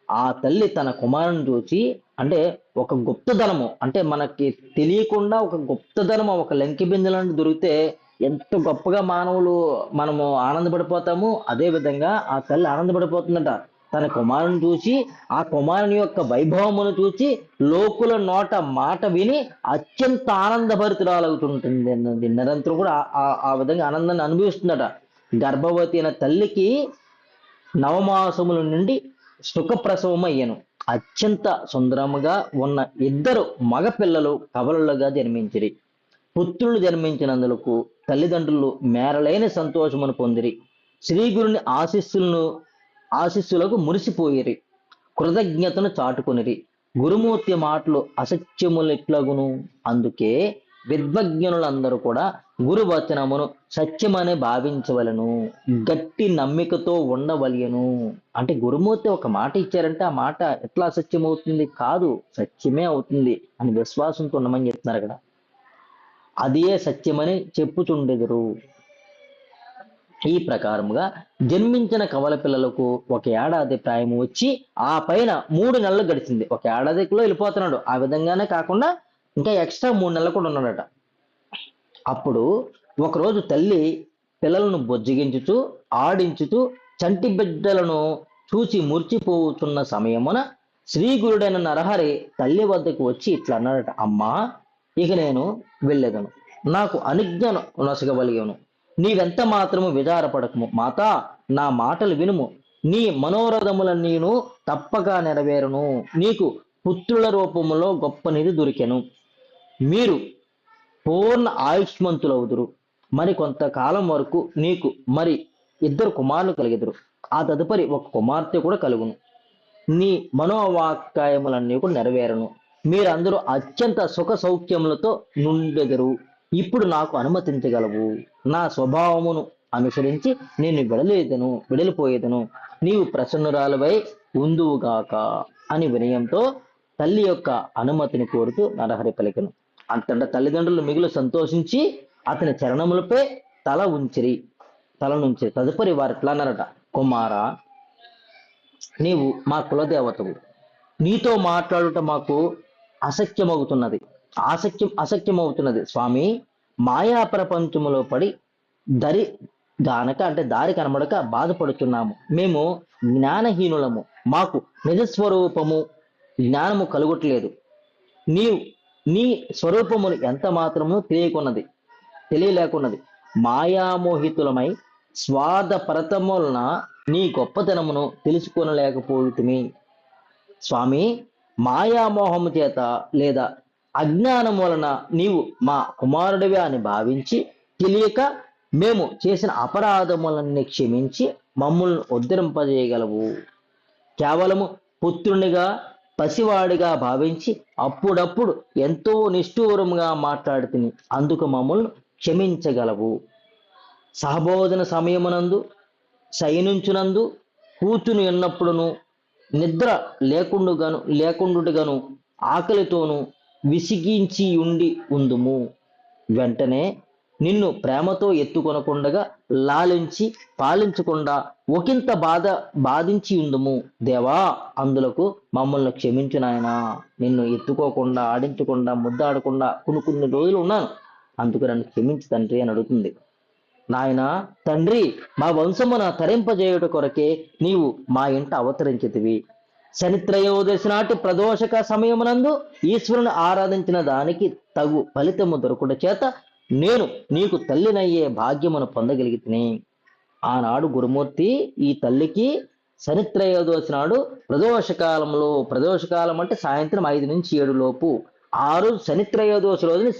Speaker 1: ఆ తల్లి తన కుమారుని చూసి, అంటే ఒక గుప్తధనము, అంటే మనకి తెలియకుండా ఒక గుప్తధనము, ఒక లంకి బిందెలను దొరికితే ఎంత గొప్పగా మనము ఆనందపడిపోతాము. అదే విధంగా ఆ తల్లి ఆనందపడిపోతుందట. తన కుమారుని చూసి, ఆ కుమారుని యొక్క వైభవమును చూసి లోకుల నోట మాట విని అత్యంత ఆనందభరితురాలవుతుంటుంది. నిరంతరం కూడా ఆ విధంగా ఆనందాన్ని అనుభవిస్తుందట. గర్భవతి అయిన తల్లికి 9 మాసముల నుండి సుఖప్రసవం అయ్యను. అత్యంత సుందరముగా ఉన్న 2 మగ పిల్లలు కవలలుగా జన్మించిరి. పుత్రులు జన్మించినందులకు తల్లిదండ్రులు మేరలేని సంతోషమును పొందిరి. శ్రీగురుని ఆశీస్సులకు మురిసిపోయిరి, కృతజ్ఞతను చాటుకొనిరి. గురుమూర్తి మాటలు అసత్యములెట్లగును. అందుకే విద్వజ్ఞనులందరూ కూడా గురువచనమును సత్యమని భావించవలను, గట్టి నమ్మికతో ఉండవలయను. అంటే గురుమూర్తి ఒక మాట ఇచ్చారంటే ఆ మాట ఎట్లా అసత్యం అవుతుంది? కాదు, సత్యమే అవుతుంది అని విశ్వాసంతో ఉండమని చెప్తున్నారు అక్కడ. అదే సత్యమని చెప్పుచుండెదరు. ఈ ప్రకారముగా జన్మించిన కవల పిల్లలకు 1 ఏడాది ప్రాయము వచ్చి ఆ పైన 3 నెలలు గడిచింది. 1 ఏడాదిలో వెళ్ళిపోతున్నాడు. ఆ విధంగానే కాకుండా ఇంకా ఎక్స్ట్రా 3 నెలలు కూడా ఉన్నాడట. అప్పుడు ఒకరోజు తల్లి పిల్లలను బొజ్జగించుతూ ఆడించుతూ చంటి బిడ్డలను చూసి మురిచిపోతున్న సమయమున శ్రీగురుడైన నరహరి తల్లి వద్దకు వచ్చి ఇట్లా అన్నాడట, అమ్మా, ఇక నేను వెళ్ళేదను, నాకు అనుజ్ఞను నొసగవలిగను. నీవెంత మాత్రము విచారపడకము. మాతా, నా మాటలు వినుము. నీ మనోరథములన్నీను తప్పక నెరవేరును. నీకు పుత్రుల రూపములో గొప్ప నిధి దొరికెను. మీరు పూర్ణ ఆయుష్మంతులవుదురు. మరి కొంతకాలం వరకు నీకు 2 కుమారులు కలిగెదరు. ఆ తదుపరి 1 కుమార్తె కూడా కలుగును. నీ మనోవాక్కాయములన్నీ కూడా నెరవేరును. మీరందరూ అత్యంత సుఖ సౌఖ్యములతో నుండెదరు. ఇప్పుడు నాకు అనుమతించగలవు. నా స్వభావమును అనుసరించి నేను వెడలిపోయేదను. నీవు ప్రసన్నురాలువై ఉందువుగాక అని వినయంతో తల్లి యొక్క అనుమతిని కోరుతూ నరహరి పలికెను. అంతటా తల్లిదండ్రులు మిగులు సంతోషించి అతని చరణములపై తల నుంచి తదుపరి వారు ఎట్లా అన్నారట, కుమారా, నీవు మా కులదేవతవు. నీతో మాట్లాడుట మాకు అసఖ్యమవుతున్నది స్వామి. మాయా ప్రపంచములో పడి దారి కనబడక బాధపడుతున్నాము. మేము జ్ఞానహీనులము. మాకు నిజస్వరూపము జ్ఞానము కలుగట్లేదు. నీ స్వరూపమును ఎంత మాత్రము తెలియలేకున్నది. మాయామోహితులమై స్వార్థపరతములన నీ గొప్పతనమును తెలుసుకొనలేకపోతుమి. స్వామి, మాయామోహము చేత లేదా అజ్ఞానం వలన నీవు మా కుమారుడివి అని భావించి తెలియక మేము చేసిన అపరాధములన్నీ క్షమించి మమ్మల్ని ఉద్ధరింపజేయగలవు. కేవలము పుత్రునిగా పసివాడిగా భావించి అప్పుడప్పుడు ఎంతో నిష్ఠూరముగా మాట్లాడుతుని అందుకు మమ్మల్ని క్షమించగలవు. సహబోధన సమయమునందు శయనించునందు కూర్చుని ఉన్నప్పుడును నిద్ర లేకుండుగాను ఆకలితోనూ విసిగించి ఉందుము. వెంటనే నిన్ను ప్రేమతో ఎత్తుకొనకుండగా లాలించి పాలించకుండా ఒకంత బాధించి ఉందుము. దేవా, అందులకు మమ్మల్ని క్షమించు నాయనా. నిన్ను ఎత్తుకోకుండా ఆడించకుండా ముద్దాడకుండా కొన్ని రోజులు ఉన్నాను, అందుకు నన్ను క్షమించు తండ్రి అని అడుగుతుంది. నాయన తండ్రి, మా వంశమున తరింపజేయుట కొరకే నీవు మా ఇంట అవతరించితివి. శనిత్రయోదశి నాటి ప్రదోషక సమయమునందు ఈశ్వరుని ఆరాధించిన దానికి తగు ఫలితము దొరకుట చేత నేను నీకు తల్లినయ్యే భాగ్యమును పొందగలిగితిని. ఆనాడు గురుమూర్తి ఈ తల్లికి శనిత్రయోదశి నాడు ప్రదోషకాలం అంటే సాయంత్రం 5 నుంచి 7 లోపు, ఆ రోజు శనిత్రయోదశి రోజుని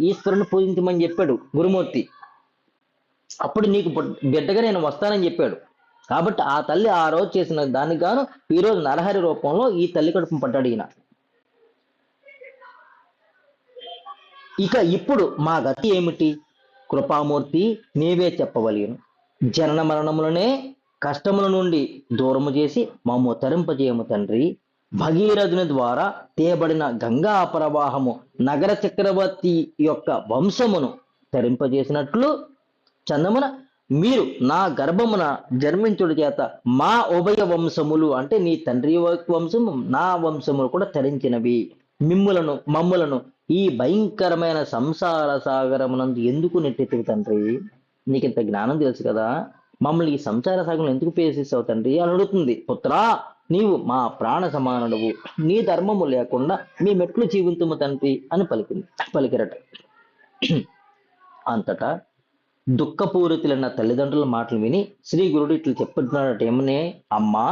Speaker 1: ఈశ్వరుని పూజించమని చెప్పాడు గురుమూర్తి. అప్పుడు నీకు బిడ్డగా నేను వస్తానని చెప్పాడు. కాబట్టి ఆ తల్లి ఆ రోజు చేసిన దానికి గాను ఈరోజు నరహరి రూపంలో ఈ తల్లి కడుపు పడ్డాడు ఈయన. ఇక ఇప్పుడు మా గతి ఏమిటి? కృపామూర్తి, నీవే చెప్పవలేను. జనన మరణములనే కష్టముల నుండి దూరము చేసి మమ్ము తరింపజేయము తండ్రి. భగీరథుని ద్వారా తేబడిన గంగా ప్రవాహము నగర చక్రవర్తి యొక్క వంశమును తరింపజేసినట్లు చందమున మీరు నా గర్భమున జన్మించుడి చేత మా ఉభయ వంశములు అంటే నీ తండ్రి వంశము నా వంశములు కూడా తరించినవి. మమ్ములను ఈ భయంకరమైన సంసార సాగరమునందు ఎందుకు నెట్టెత్తివి తండ్రి? నీకింత జ్ఞానం తెలుసు కదా, మమ్మల్ని ఈ సంసార సాగరంలో ఎందుకు పేసేసావు తండ్రి అని అడుగుతుంది. పుత్రా, నీవు మా ప్రాణ సమానుడవు, నీ ధర్మము లేకుండా మీ మెట్లు జీవితము తండ్రి అని పలికిరట. అంతటా దుఃఖపూరితులైన తల్లిదండ్రుల మాటలు విని శ్రీ గురుడు ఇట్లు చెప్పుతున్నాడట. ఏమనే? అమ్మా,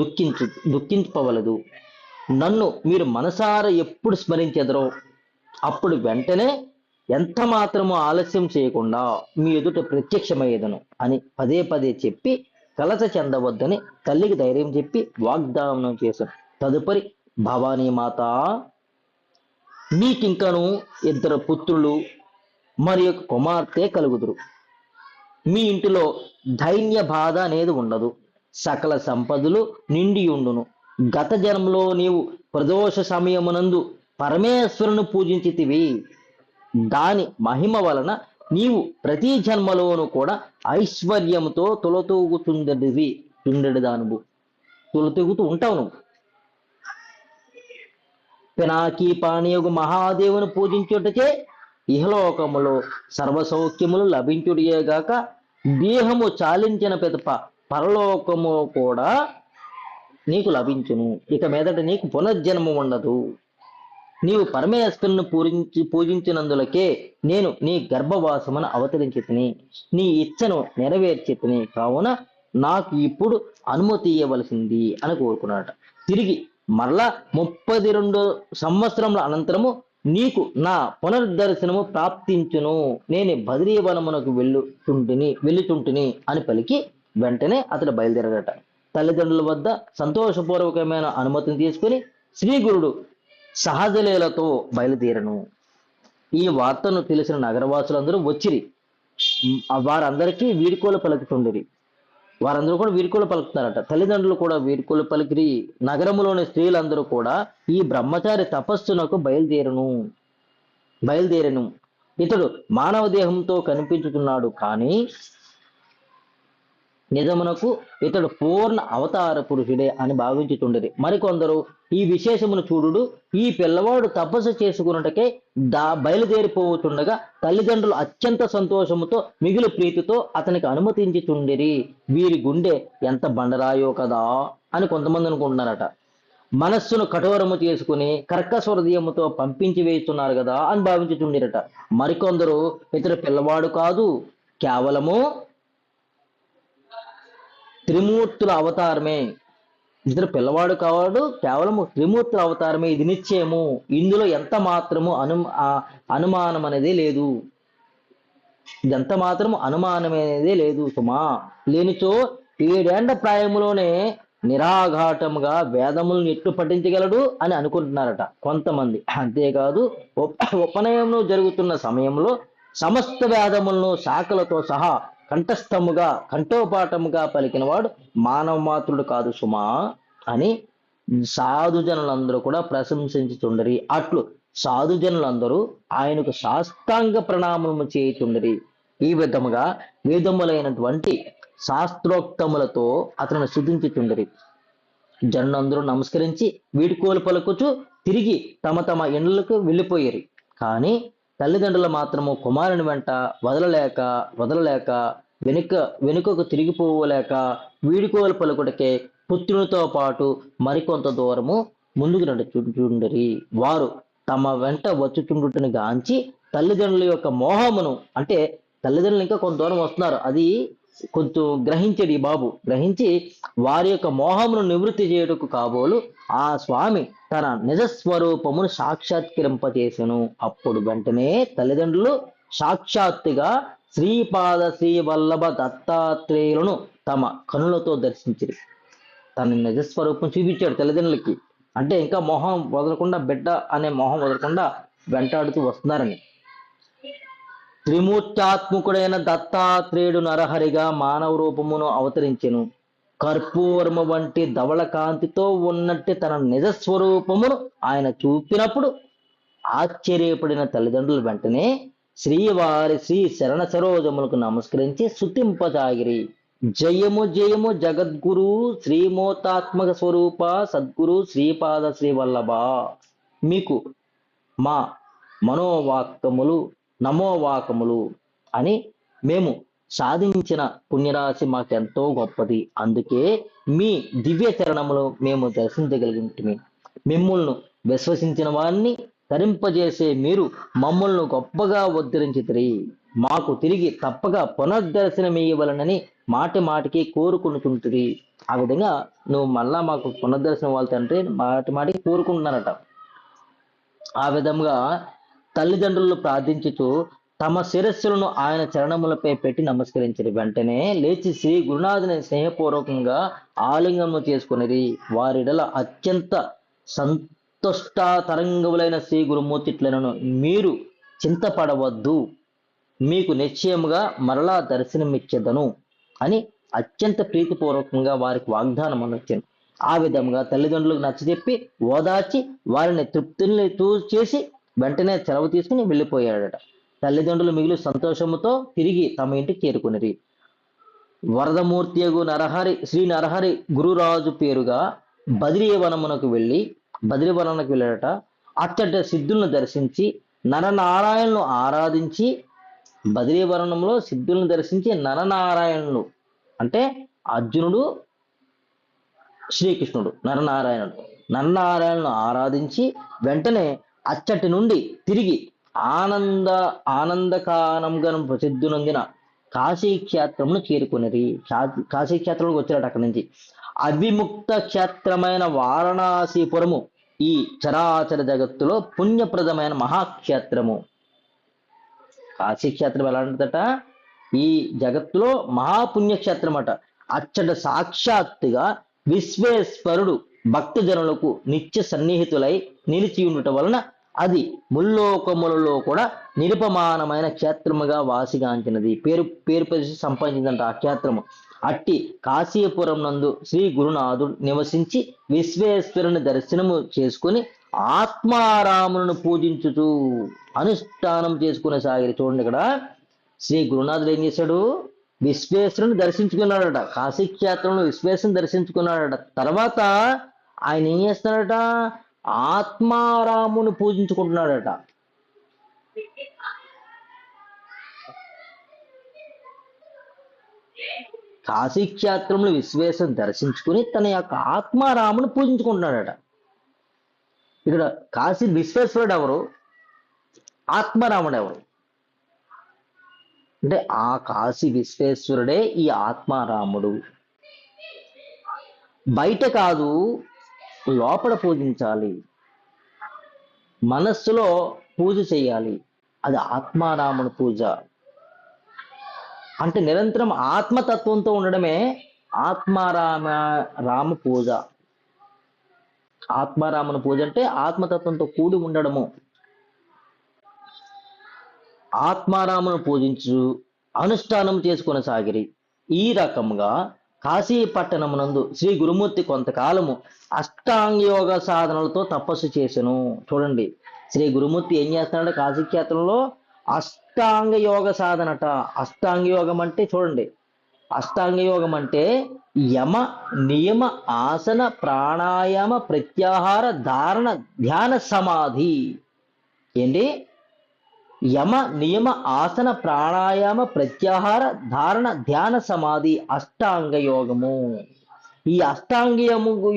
Speaker 1: దుఃఖించవలదు. నన్ను మీరు మనసారా ఎప్పుడు స్మరించెదరో అప్పుడు వెంటనే ఎంత మాత్రమో ఆలస్యం చేయకుండా మీ ఎదుట ప్రత్యక్షమయ్యేదను అని పదే పదే చెప్పి కలత చెందవద్దని తల్లికి ధైర్యం చెప్పి వాగ్దానం చేశాను. తదుపరి, భవానీ మాత, మీకింకను 2 పుత్రులు మరి కుమార్తె కలుగుదురు. మీ ఇంటిలో దైన్య బాధ అనేది ఉండదు. సకల సంపదలు నిండి ఉండును. గత జన్మలో నీవు ప్రదోష సమయమునందు పరమేశ్వరుని పూజించితివి. దాని మహిమ వలన నీవు ప్రతి జన్మలోనూ కూడా ఐశ్వర్యముతో తొలతూగుతూ ఉంటావు. నువ్వు పినాకీ పానీయగు మహాదేవుని పూజించుటచే ఇహలోకములో సర్వసౌఖ్యములు లభించుడియేగాక దేహము చాలించిన పిదప పరలోకము కూడా నీకు లభించును. ఇక మీదట నీకు పునర్జన్మ ఉండదు. నీవు పరమేశ్వరుని పూజించినందులకే నేను నీ గర్భవాసమును అవతరించితిని, నీ ఇచ్చను నెరవేర్చితిని. కావున నాకు ఇప్పుడు అనుమతి ఇవ్వవలసింది అని కోరుకున్నాడట. తిరిగి మరలా 32 సంవత్సరముల అనంతరము నీకు నా పునర్దర్శనము ప్రాప్తించును. నేను బద్రీవనమునకు వెళ్ళుచుంటిని అని పలికి వెంటనే అతడు బయలుదేరాడట. తల్లిదండ్రుల వద్ద సంతోషపూర్వకమైన అనుమతిని తీసుకుని శ్రీగురుడు సహజలీలతో బయలుదేరను. ఈ వార్తను తెలిసిన నగరవాసులందరూ వచ్చిరి. వారందరికీ వీడ్కోలు పలుకుతుండిరి. వారందరూ కూడా వీడ్కోలు పలుకుతున్నారట. తల్లిదండ్రులు కూడా వీడ్కోలు పలికిరి. నగరములోని స్త్రీలందరూ కూడా ఈ బ్రహ్మచారి తపస్సునకు బయలుదేరను. ఇతడు మానవ దేహంతో కనిపించుతున్నాడు, కానీ నిజమునకు ఇతడు పూర్ణ అవతార పురుషుడే అని భావించుతుండేది. మరికొందరు ఈ విశేషమును చూడుడు, ఈ పిల్లవాడు తపస్సు చేసుకున్నటకే బయలుదేరిపోతుండగా తల్లిదండ్రులు అత్యంత సంతోషముతో మిగులు ప్రీతితో అతనికి అనుమతించుతుండిరి. వీరి గుండె ఎంత బండరాయో కదా అని కొంతమంది అనుకుంటున్నారట. మనస్సును కఠోరము చేసుకుని కర్కశ హృదయముతో పంపించి వేస్తున్నారు కదా అని భావించుచుండిరట. మరికొందరు ఇతడు పిల్లవాడు కాదు, కేవలము త్రిమూర్తుల అవతారమే, ఇతడు పిల్లవాడు కావాడు, కేవలము త్రిమూర్తుల అవతారమే, ఇది నిశ్చయము, ఇందులో ఎంత మాత్రము అనుమానం అనేది లేదు, ఇదంత మాత్రము అనుమానమనేదే లేదు సుమా. లేనిచో 7 ఏండ్ల ప్రాయములోనే నిరాఘాటముగా వేదములను ఎట్లు పఠించగలడు అని అనుకుంటున్నారట కొంతమంది. అంతేకాదు ఉపనయనం జరుగుతున్న సమయంలో సమస్త వేదములను శాఖలతో సహా కంఠస్థముగా కంఠోపాఠముగా పలికినవాడు మానవ మాత్రుడు కాదు సుమా అని సాధుజనులందరూ కూడా ప్రశంసించుచుండరి. అట్లు సాధుజనులందరూ ఆయనకు సాష్టాంగ ప్రణామము చేయుచుండరి. ఈ విధముగా వేదములైనటువంటి శాస్త్రోక్తములతో అతను స్తుతించుచుండరి. జనులందరూ నమస్కరించి వీడుకోలు పలుకుచు తిరిగి తమ తమ ఇండ్లకు వెళ్ళిపోయారు. కానీ తల్లిదండ్రులు మాత్రము కుమారుని వెంట వదలలేక వెనుకకు తిరిగిపోలేక వీడుకోలు పలుకుటకే పుత్రునితో పాటు మరికొంత దూరము ముందుకు నడుచుచుండరి. వారు తమ వెంట వచ్చుచుండుటని గాంచి తల్లిదండ్రుల యొక్క మోహమును, అంటే తల్లిదండ్రులు ఇంకా కొంత దూరం వస్తున్నారు, అది కొంచెం గ్రహించడు ఈ బాబు. గ్రహించి వారి యొక్క మోహమును నివృత్తి చేయుటకు కాబోలు ఆ స్వామి తన నిజస్వరూపమును సాక్షాత్కరింపచేసెను. అప్పుడు వెంటనే తల్లిదండ్రులు సాక్షాత్తుగా శ్రీపాద శ్రీవల్లభ దత్తాత్రేయులను తమ కనులతో దర్శించిరి. తన నిజస్వరూపం చూపించాడు తల్లిదండ్రులకి. అంటే ఇంకా మోహం వదలకుండా, బిడ్డ అనే మోహం వదలకుండా వెంటాడుతూ వస్తున్నారని. త్రిమూర్త్యాత్మకుడైన దత్తాత్రేయుడు నరహరిగా మానవ రూపమును అవతరించెను. కర్పూరము వంటి ధవళ కాంతితో ఉన్నట్టు తన నిజస్వరూపమును ఆయన చూపినప్పుడు ఆశ్చర్యపడిన తల్లిదండ్రులు వెంటనే శ్రీవారి శ్రీ శరణ సరోజములకు నమస్కరించి స్తుతింపసాగిరి. జయము జయము జగద్గురు శ్రీమోతాత్మక స్వరూప సద్గురు శ్రీపాద శ్రీవల్లభ, మీకు మా మనోవాక్యములు నమోవాకములు అని మేము సాధించిన పుణ్యరాశి మాకెంతో గొప్పది. అందుకే మీ దివ్య చరణములు మేము దర్శించగలిగింటిమి. మిమ్ములను విశ్వసించిన వారిని తరింపజేసే మీరు మమ్మల్ని గొప్పగా ఉద్ధరించితిరి. మాకు తిరిగి తప్పక పునర్దర్శనమియ్యవలనని మాటి మాటికి కోరుకుంటుంటిరి. ఆ విధంగా నువ్వు మళ్ళా మాకు పునర్దర్శనం వాళ్ళతో అంటే మాటి మాటికి కోరుకుంటున్నారట. ఆ విధంగా తల్లిదండ్రులు ప్రార్థించుతూ తమ శిరస్సులను ఆయన చరణములపై పెట్టి నమస్కరించారు. వెంటనే లేచి శ్రీ గురునాథుని స్నేహపూర్వకంగా ఆలింగనము చేసుకునేది. వారిడల అత్యంత సంతుష్ట తరంగములైన శ్రీ గురుమూర్తిట్లను మీరు చింతపడవద్దు, మీకు నిశ్చయముగా మరలా దర్శనమిచ్చేదను అని అత్యంత ప్రీతిపూర్వకంగా వారికి వాగ్దానం అనొచ్చాను. ఆ విధంగా తల్లిదండ్రులకు నచ్చజెప్పి ఓదార్చి వారిని తృప్తిని చేసి వెంటనే సెలవు తీసుకుని వెళ్ళిపోయాడట. తల్లిదండ్రులు మిగిలి సంతోషముతో తిరిగి తమ ఇంటికి చేరుకునిరి. వరదమూర్తియగు శ్రీ నరహరి గురురాజు పేరుగా బద్రీవనమునకు వెళ్ళాడట. అచ్చట సిద్ధులను దర్శించి నరనారాయణులను ఆరాధించి, బద్రీవనంలో సిద్ధులను దర్శించి నరనారాయణులు అంటే అర్జునుడు, శ్రీకృష్ణుడు, నరనారాయణులను ఆరాధించి వెంటనే అచ్చటి నుండి తిరిగి ఆనందకానంగా ప్రసిద్ధునందిన కాశీక్షేత్రమును చేరుకునేది. కాశీక్షేత్రంలోకి వచ్చారట. అక్కడి నుంచి అవిముక్త క్షేత్రమైన వారణాసీపురము ఈ చరాచర జగత్తులో పుణ్యప్రదమైన మహాక్షేత్రము. కాశీక్షేత్రం ఎలాంటిదట? ఈ జగత్తులో మహాపుణ్యక్షేత్రం అట. అచ్చట సాక్షాత్తుగా విశ్వేశ్వరుడు భక్తజనులకు నిత్య సన్నిహితులై నిలిచి ఉండుట వలన అది ముల్లోకములలో కూడా నిరుపమానమైన క్షేత్రముగా వాసిగాంచినది. పేరు పరిచి సంపాదించిందంట ఆ క్షేత్రము. అట్టి కాశీపురం నందు శ్రీ గురునాథుడు నివసించి విశ్వేశ్వరుని దర్శనము చేసుకుని ఆత్మారాములను పూజించుతూ అనుష్ఠానం చేసుకునే సాగిరి. చూడండి, ఇక్కడ శ్రీ గురునాథుడు ఏం చేశాడు? విశ్వేశ్వరుని దర్శించుకున్నాడట. కాశీక్షేత్రంలో విశ్వేశ్వరుని దర్శించుకున్నాడట. తర్వాత ఆయన ఏం చేస్తున్నాడట? ఆత్మారామును పూజించుకుంటున్నాడట. కాశీక్షేత్రంలో విశ్వేశ్వరుని దర్శించుకుని తన యొక్క ఆత్మారామును పూజించుకుంటున్నాడట. ఇక్కడ కాశీ విశ్వేశ్వరుడు ఎవరు, ఆత్మారాముడు ఎవరు అంటే ఆ కాశీ విశ్వేశ్వరుడే ఈ ఆత్మారాముడు. బయట కాదు, లోపల పూజించాలి, మనస్సులో పూజ చేయాలి. అది ఆత్మారాముని పూజ. అంటే నిరంతరం ఆత్మతత్వంతో ఉండడమే రామ పూజ. ఆత్మారాముని పూజ అంటే ఆత్మతత్వంతో కూడి ఉండడము. ఆత్మారామును పూజించు అనుష్ఠానం చేసుకుని సాగిరి. ఈ రకంగా కాశీ పట్టణమునందు శ్రీ గురుమూర్తి కొంతకాలము అష్టాంగయోగ సాధనలతో తపస్సు చేసెను. చూడండి, శ్రీ గురుమూర్తి ఏం చేస్తున్నాడు కాశీక్షేత్రంలో? అష్టాంగ యోగ సాధనట. అష్టాంగ యోగం అంటే చూడండి, అష్టాంగ యోగం అంటే యమ నియమ ఆసన ప్రాణాయామ ప్రత్యాహార ధారణ ధ్యాన సమాధి. ఏంటి? యమ నియమ ఆసన ప్రాణాయామ ప్రత్యాహార ధారణ ధ్యాన సమాధి అష్టాంగ యోగము. ఈ అష్టాంగ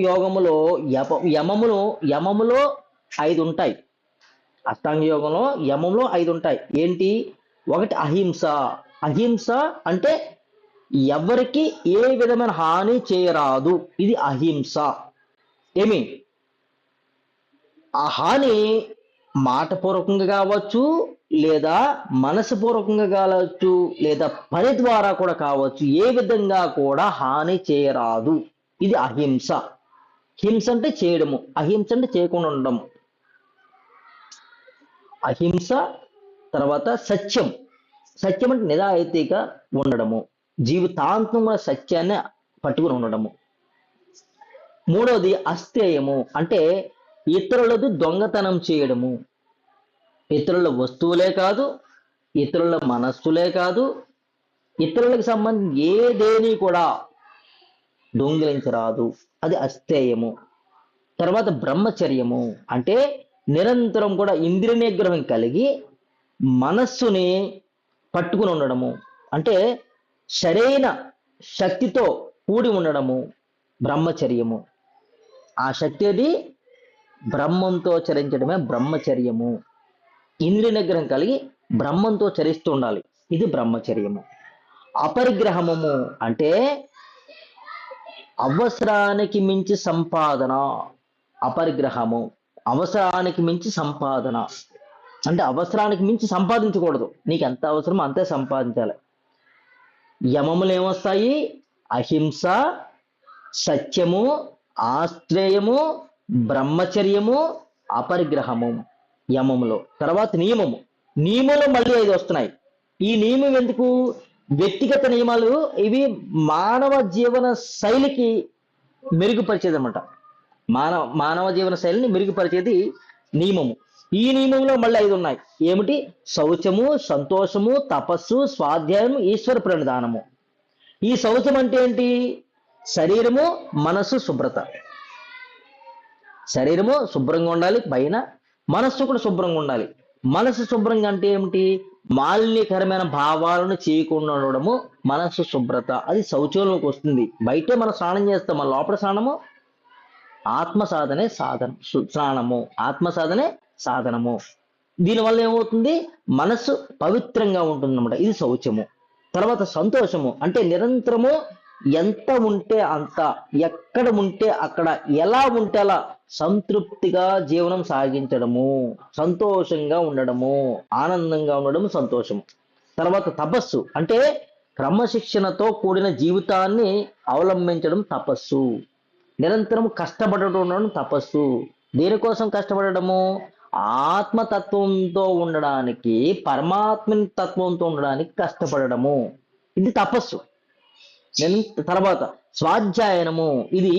Speaker 1: యోగములో యమములో 5 ఉంటాయి. అష్టాంగ యోగంలో యమంలో 5 ఉంటాయి. ఏంటి? ఒకటి అహింస. అహింస అంటే ఎవరికి ఏ విధమైన హాని చేయరాదు, ఇది అహింస. ఏమి? ఆ హాని మాటపూర్వకంగా కావచ్చు, లేదా మనసుపూర్వకంగా కావచ్చు, లేదా పని ద్వారా కూడా కావచ్చు, ఏ విధంగా కూడా హాని చేయరాదు, ఇది అహింస. హింస అంటే చేయడము, అహింస అంటే చేయకుండా ఉండడము. అహింస. తర్వాత సత్యం. సత్యం అంటే నిజాయితీగా ఉండడము, జీవితాంతం సత్యాన్ని పట్టుకుని ఉండడము. మూడవది అస్థేయము, అంటే ఇతరులది దొంగతనం చేయడము. ఇతరుల వస్తువులే కాదు, ఇతరుల మనస్సులే కాదు, ఇతరులకు సంబంధించి ఏదేని కూడా దొంగిలించరాదు, అది అస్థేయము. తర్వాత బ్రహ్మచర్యము, అంటే నిరంతరం కూడా ఇంద్రియ నిగ్రహం కలిగి మనస్సుని పట్టుకుని ఉండడము, అంటే సరైన శక్తితో కూడి ఉండడము బ్రహ్మచర్యము. ఆ శక్తి అది బ్రహ్మంతో చరించడమే బ్రహ్మచర్యము. ఇంద్రియ నిగ్రహం కలిగి బ్రహ్మంతో చరిస్తూ ఉండాలి, ఇది బ్రహ్మచర్యము. అపరిగ్రహము అంటే అవసరానికి మించి సంపాదన. అపరిగ్రహము అవసరానికి మించి సంపాదన అంటే అవసరానికి మించి సంపాదించకూడదు, నీకు ఎంత అవసరమో అంతే సంపాదించాలి. యమములు ఏమొస్తాయి? అహింస, సత్యము, ఆశ్రయము, బ్రహ్మచర్యము, అపరిగ్రహము యమములో. తర్వాత నియమము. నియమంలో మళ్ళీ 5 వస్తున్నాయి. ఈ నియమం ఎందుకు? వ్యక్తిగత నియమాలు. ఇవి మానవ జీవన శైలికి మెరుగుపరిచేది అనమాట. మానవ జీవన శైలిని మెరుగుపరిచేది నియమము. ఈ నియమంలో మళ్ళీ 5 ఉన్నాయి. ఏమిటి? శౌచము, సంతోషము, తపస్సు, స్వాధ్యాయం, ఈశ్వర ప్రణిధానము. ఈ శౌచం అంటే ఏంటి? శరీరము మనస్సు శుభ్రత. శరీరము శుభ్రంగా ఉండాలి పైన, మనస్సు కూడా శుభ్రంగా ఉండాలి. మనస్సు శుభ్రంగా అంటే ఏమిటి? మాలిన్యకరమైన భావాలను చేయకుండా ఉండడము మనస్సు శుభ్రత. అది శౌచంలోకి వస్తుంది. బయటే మనం స్నానం చేస్తాం, మన లోపల స్నానము ఆత్మ సాధనే స్నానము, ఆత్మ సాధనే సాధనము. దీనివల్ల ఏమవుతుంది? మనస్సు పవిత్రంగా ఉంటుందన్నమాట, ఇది శౌచము. తర్వాత సంతోషము అంటే నిరంతరము ఎంత ఉంటే అంత, ఎక్కడ ఉంటే అక్కడ, ఎలా ఉంటే అలా సంతృప్తిగా జీవనం సాగించడము, సంతోషంగా ఉండడము, ఆనందంగా ఉండడము సంతోషము. తర్వాత తపస్సు అంటే క్రమశిక్షణతో కూడిన జీవితాన్ని అవలంబించడం తపస్సు. నిరంతరం కష్టపడటం ఉండడం తపస్సు. దేనికోసం కష్టపడము? ఆత్మతత్వంతో ఉండడానికి, పరమాత్మ తత్వంతో ఉండడానికి కష్టపడము, ఇది తపస్సు. తర్వాత స్వాధ్యాయనము, ఇది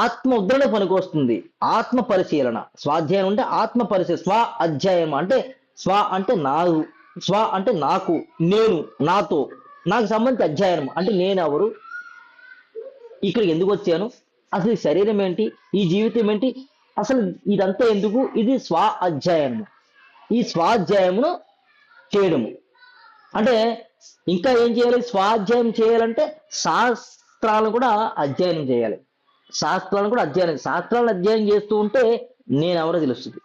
Speaker 1: ఆత్మ ఉద్ధరణ పనికొస్తుంది, ఆత్మ పరిశీలన. స్వాధ్యాయం అంటే ఆత్మ పరిశీలన. స్వ అధ్యాయం అంటే స్వ అంటే నాకు, స్వ అంటే నాకు, నేను, నాతో, నాకు సంబంధించి అధ్యాయనం అంటే నేను ఎవరు, ఇక్కడికి ఎందుకు వచ్చాను, అసలు ఈ శరీరం ఏంటి, ఈ జీవితం ఏంటి, అసలు ఇదంతా ఎందుకు, ఇది స్వ అధ్యాయనము. ఈ స్వాధ్యాయమును చేయడము అంటే ఇంకా ఏం చేయాలి? స్వాధ్యాయం చేయాలంటే శాస్త్రాలను కూడా అధ్యయనం చేయాలి. శాస్త్రాలను అధ్యయనం చేస్తూ ఉంటే నేనెవరో తెలుస్తుంది.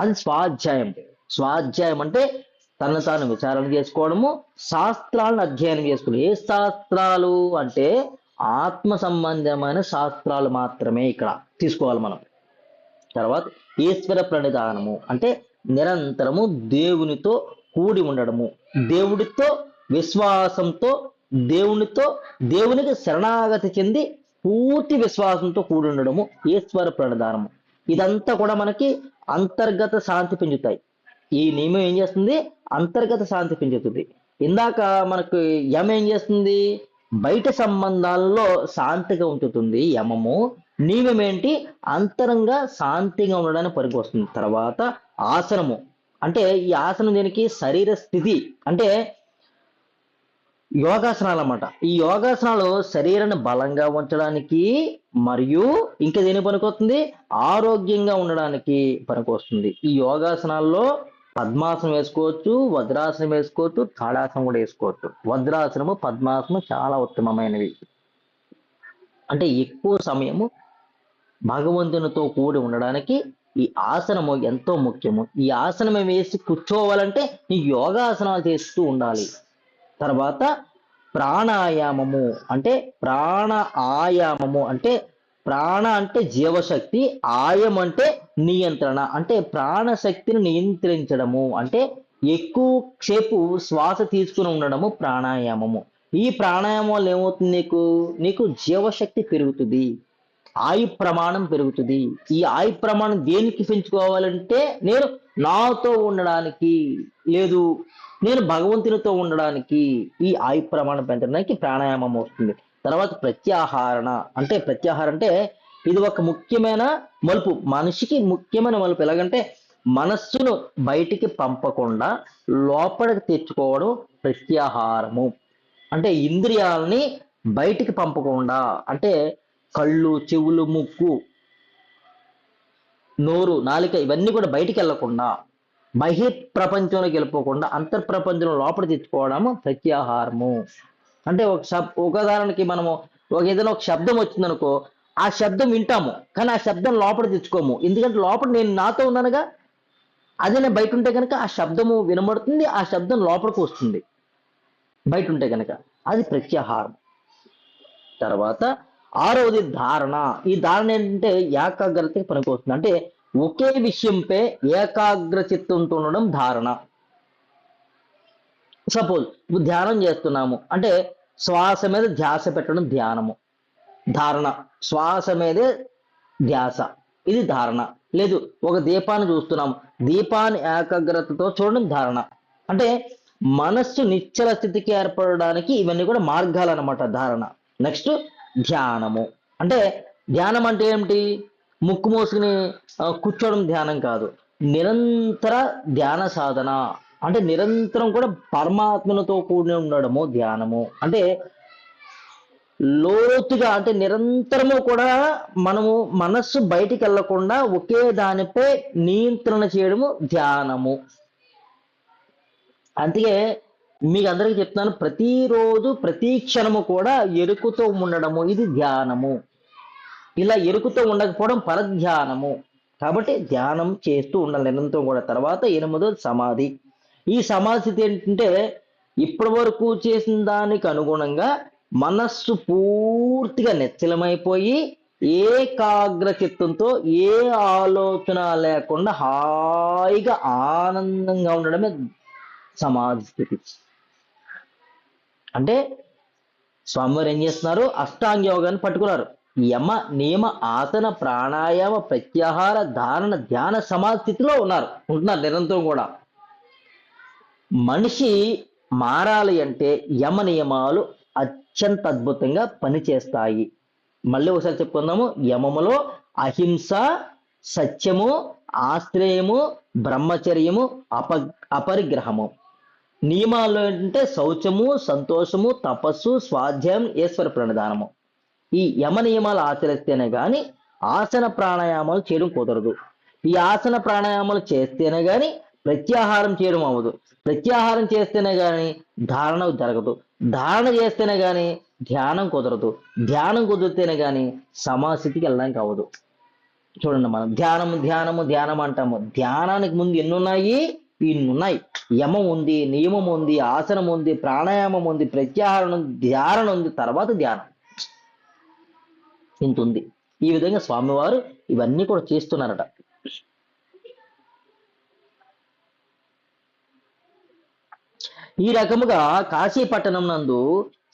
Speaker 1: అది స్వాధ్యాయం. స్వాధ్యాయం అంటే తనను తాను విచారణ చేసుకోవడము, శాస్త్రాలను అధ్యయనం చేసుకోవడం. ఏ శాస్త్రాలు అంటే ఆత్మ సంబంధమైన శాస్త్రాలు మాత్రమే ఇక్కడ తీసుకోవాలి మనం. తర్వాత ఈశ్వర ప్రణిధానము అంటే నిరంతరము దేవునితో కూడి ఉండడము, దేవుడితో విశ్వాసంతో, దేవునికి శరణాగతి చెంది పూర్తి విశ్వాసంతో కూడి ఉండడము ఈశ్వర ప్రణిధానము. ఇదంతా కూడా మనకి అంతర్గత శాంతి పెంచుతాయి. ఈ నియమం ఏం చేస్తుంది? అంతర్గత శాంతి పెంచుతుంది. ఇందాక మనకు యమ ఏం చేస్తుంది? బయట సంబంధాల్లో శాంతిగా ఉంచుతుంది యమము. నియమం ఏంటి? అంతరంగా శాంతిగా ఉండడానికి పనికి వస్తుంది. తర్వాత ఆసనము అంటే ఈ ఆసనం దేనికి? శరీర స్థితి అంటే యోగాసనాలు అన్నమాట. ఈ యోగాసనాలు శరీరాన్ని బలంగా ఉంచడానికి మరియు ఇంకా దేని పనికొస్తుంది? ఆరోగ్యంగా ఉండడానికి పనికొస్తుంది. ఈ యోగాసనాల్లో పద్మాసనం వేసుకోవచ్చు, వజ్రాసనం వేసుకోవచ్చు, తాడాసనం కూడా వేసుకోవచ్చు. వజ్రాసనము, పద్మాసనము చాలా ఉత్తమమైనవి. అంటే ఎక్కువ సమయము భగవంతునితో కూడి ఉండడానికి ఈ ఆసనము ఎంతో ముఖ్యము. ఈ ఆసనం వేసి కూర్చోవాలంటే నీ యోగాసనాలు చేస్తూ ఉండాలి. తర్వాత ప్రాణాయామము అంటే ఆయామము అంటే ప్రాణ అంటే జీవశక్తి, ఆయం అంటే నియంత్రణ అంటే ప్రాణశక్తిని నియంత్రించడము, అంటే ఎక్కువ సేపు శ్వాస తీసుకుని ఉండడము ప్రాణాయామము. ఈ ప్రాణాయామం వల్ల ఏమవుతుంది? నీకు జీవశక్తి పెరుగుతుంది, ఆయు ప్రమాణం పెరుగుతుంది. ఈ ఆయు ప్రమాణం దేనికి పెంచుకోవాలంటే నేను నాతో ఉండడానికి, లేదు నేను భగవంతునితో ఉండడానికి ఈ ఆయు ప్రమాణం పెంచడానికి ప్రాణాయామం వస్తుంది. తర్వాత ప్రత్యాహారణ అంటే ఇది ఒక ముఖ్యమైన మలుపు, మనిషికి ముఖ్యమైన మలుపు. ఎలాగంటే మనస్సును బయటికి పంపకుండా లోపలికి తెచ్చుకోవడం ప్రత్యాహారము. అంటే ఇంద్రియాలని బయటికి పంపకుండా, అంటే కళ్ళు, చెవులు, ముక్కు, నోరు, నాలిక ఇవన్నీ కూడా బయటికి వెళ్ళకుండా, ప్రపంచంలోకి వెళ్ళిపోకుండా అంతర్ప్రపంచంలో లోపల తెచ్చుకోవడము ప్రత్యాహారము. అంటే ఒక ఉదాహరణకి మనము ఏదైనా ఒక శబ్దం వచ్చిందనుకో, ఆ శబ్దం వింటాము కానీ ఆ శబ్దం లోపల తెచ్చుకోము. ఎందుకంటే లోపల నేను నాతో ఉన్నానుగా. అదే నేను బయట ఉంటే కనుక ఆ శబ్దము వినబడుతుంది, ఆ శబ్దం లోపలికి వస్తుంది బయట ఉంటే కనుక. అది ప్రత్యాహారం. తర్వాత ఆరవది ధారణ. ఈ ధారణ ఏంటంటే ఏకాగ్రతకి పనికొస్తుంది. అంటే ఒకే విషయంపై ఏకాగ్ర చిత్తంతో ఉండడం ధారణ. సపోజ్ ఇప్పుడు ధ్యానం చేస్తున్నాము అంటే శ్వాస మీద ధ్యాస పెట్టడం ధ్యానము, ధారణ. శ్వాస మీదే ధ్యాస, ఇది ధారణ. లేదు ఒక దీపాన్ని చూస్తున్నాము, దీపాన్ని ఏకాగ్రతతో చూడడం ధారణ. అంటే మనస్సు నిశ్చల స్థితికి ఏర్పడడానికి ఇవన్నీ కూడా మార్గాలు అన్నమాట ధారణ. నెక్స్ట్ ధ్యానము. అంటే ధ్యానం అంటే ఏమిటి? ముక్కు మూసుకుని కూర్చోవడం ధ్యానం కాదు. నిరంతర ధ్యాన సాధన అంటే నిరంతరం కూడా పరమాత్మలతో కూడి ఉండడము ధ్యానము. అంటే లోతుగా, అంటే నిరంతరము కూడా మనము మనస్సు బయటికి వెళ్లకుండా ఒకే దానిపై నియంత్రణ చేయడము ధ్యానము. అందుకే మీకు అందరికీ చెప్తున్నాను, ప్రతిరోజు ప్రతి క్షణము కూడా ఎరుకుతో ఉండడము ఇది ధ్యానము. ఇలా ఎరుకుతో ఉండకపోవడం పరధ్యానము. కాబట్టి ధ్యానం చేస్తూ ఉండాలి నిరంతరం కూడా. తర్వాత 8 సమాధి. ఈ సమాధి స్థితి ఏంటంటే ఇప్పటి వరకు చేసిన దానికి అనుగుణంగా మనస్సు పూర్తిగా నిశ్చలమైపోయి ఏకాగ్ర చిత్తంతో ఏ ఆలోచన లేకుండా హాయిగా ఆనందంగా ఉండడమే సమాధి స్థితి. అంటే స్వామివారు ఏం చేస్తున్నారు? అష్టాంగ యోగాన్ని పట్టుకున్నారు. యమ, నియమ, ఆసన, ప్రాణాయామ, ప్రత్యాహార, ధారణ, ధ్యాన సమాధి స్థితిలో ఉంటున్నారు నిరంతరం కూడా. మనిషి మారాలి అంటే యమ నియమాలు అత్యంత అద్భుతంగా పనిచేస్తాయి. మళ్ళీ ఒకసారి చెప్పుకుందాము. యమములో అహింస, సత్యము, ఆశ్రయము, బ్రహ్మచర్యము, అపరిగ్రహము. నియమాలు ఏంటంటే శౌచము, సంతోషము, తపస్సు, స్వాధ్యాయం, ఈశ్వర ప్రణిధానము. ఈ యమ నియమాలు ఆచరిస్తేనే కానీ ఆసన ప్రాణాయామాలు చేయడం కుదరదు. ఈ ఆసన ప్రాణాయామాలు చేస్తేనే కానీ ప్రత్యాహారం చేయడం అవ్వదు. ప్రత్యాహారం చేస్తేనే కానీ ధారణ జరగదు. ధారణ చేస్తేనే కానీ ధ్యానం కుదరదు. ధ్యానం కుదిరితేనే కానీ సమాస్థితికి వెళ్ళడానికి అవ్వదు. చూడండి, మనం ధ్యానము ధ్యానము ధ్యానం అంటాము. ధ్యానానికి ముందు ఎన్ని ఉన్నాయి? ఇన్ని ఉన్నాయి. యమం ఉంది, నియమం ఉంది, ఆసనం ఉంది, ప్రాణాయామం ఉంది, ప్రత్యాహారం ఉంది, ధ్యానం ఉంది, తర్వాత ధ్యానం. ఇంత ఉంది. ఈ విధంగా స్వామివారు ఇవన్నీ కూడా చేస్తున్నారట. ఈ రకముగా కాశీ పట్టణం నందు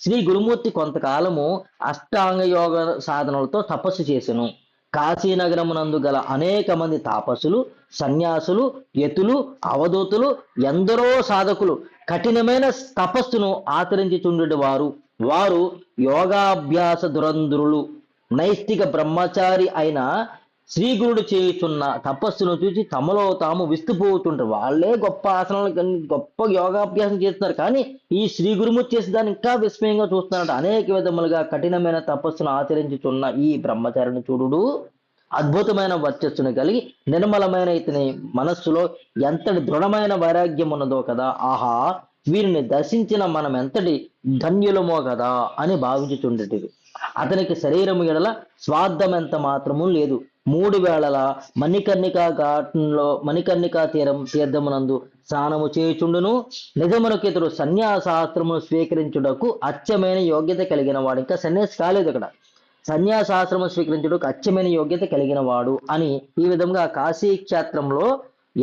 Speaker 1: శ్రీ గురుమూర్తి కొంతకాలము అష్టాంగ యోగ సాధనలతో తపస్సు చేసెను. కాశీనగరమునందు గల అనేక మంది తాపసులు, సన్యాసులు, యతులు, అవధూతులు, ఎందరో సాధకులు కఠినమైన తపస్సును ఆచరించుచుండెడి వారు యోగాభ్యాస దురంధరులు. నైష్టిక బ్రహ్మచారి అయిన శ్రీగురుడు చేయుచున్న తపస్సును చూసి తమలో తాము విస్తుపోతుంటారు. వాళ్ళే గొప్ప ఆసనాలు, గొప్ప యోగాభ్యాసం చేస్తున్నారు, కానీ ఈ శ్రీ గురుమూర్తి చేసే దాన్ని ఇంకా విస్మయంగా చూస్తున్నారట. అనేక విధములుగా కఠినమైన తపస్సును ఆచరించుచున్న ఈ బ్రహ్మచారిని చూడుడు అద్భుతమైన వర్చస్సును కలిగి నిర్మలమైన ఇతని మనస్సులో ఎంతటి దృఢమైన వైరాగ్యం ఉన్నదో కదా. ఆహా, వీరిని దర్శించిన మనం ఎంతటి ధన్యులమో కదా అని భావించుచుండేటివి. అతనికి శరీరము ఎడల స్వార్థం ఎంత మాత్రము లేదు. 3 వేళల మణికర్ణికా తీర్థమునందు స్నానము చేయుచుండును. నిజమునకు ఇతడు సన్యాసాస్త్రమును స్వీకరించుటకు అచ్చమైన యోగ్యత కలిగిన వాడు. ఇంకా సన్యాసి కాలేదు అక్కడ. సన్యాసాశ్రమం స్వీకరించుటకు అచ్చమైన యోగ్యత కలిగిన వాడు అని ఈ విధంగా కాశీ క్షేత్రంలో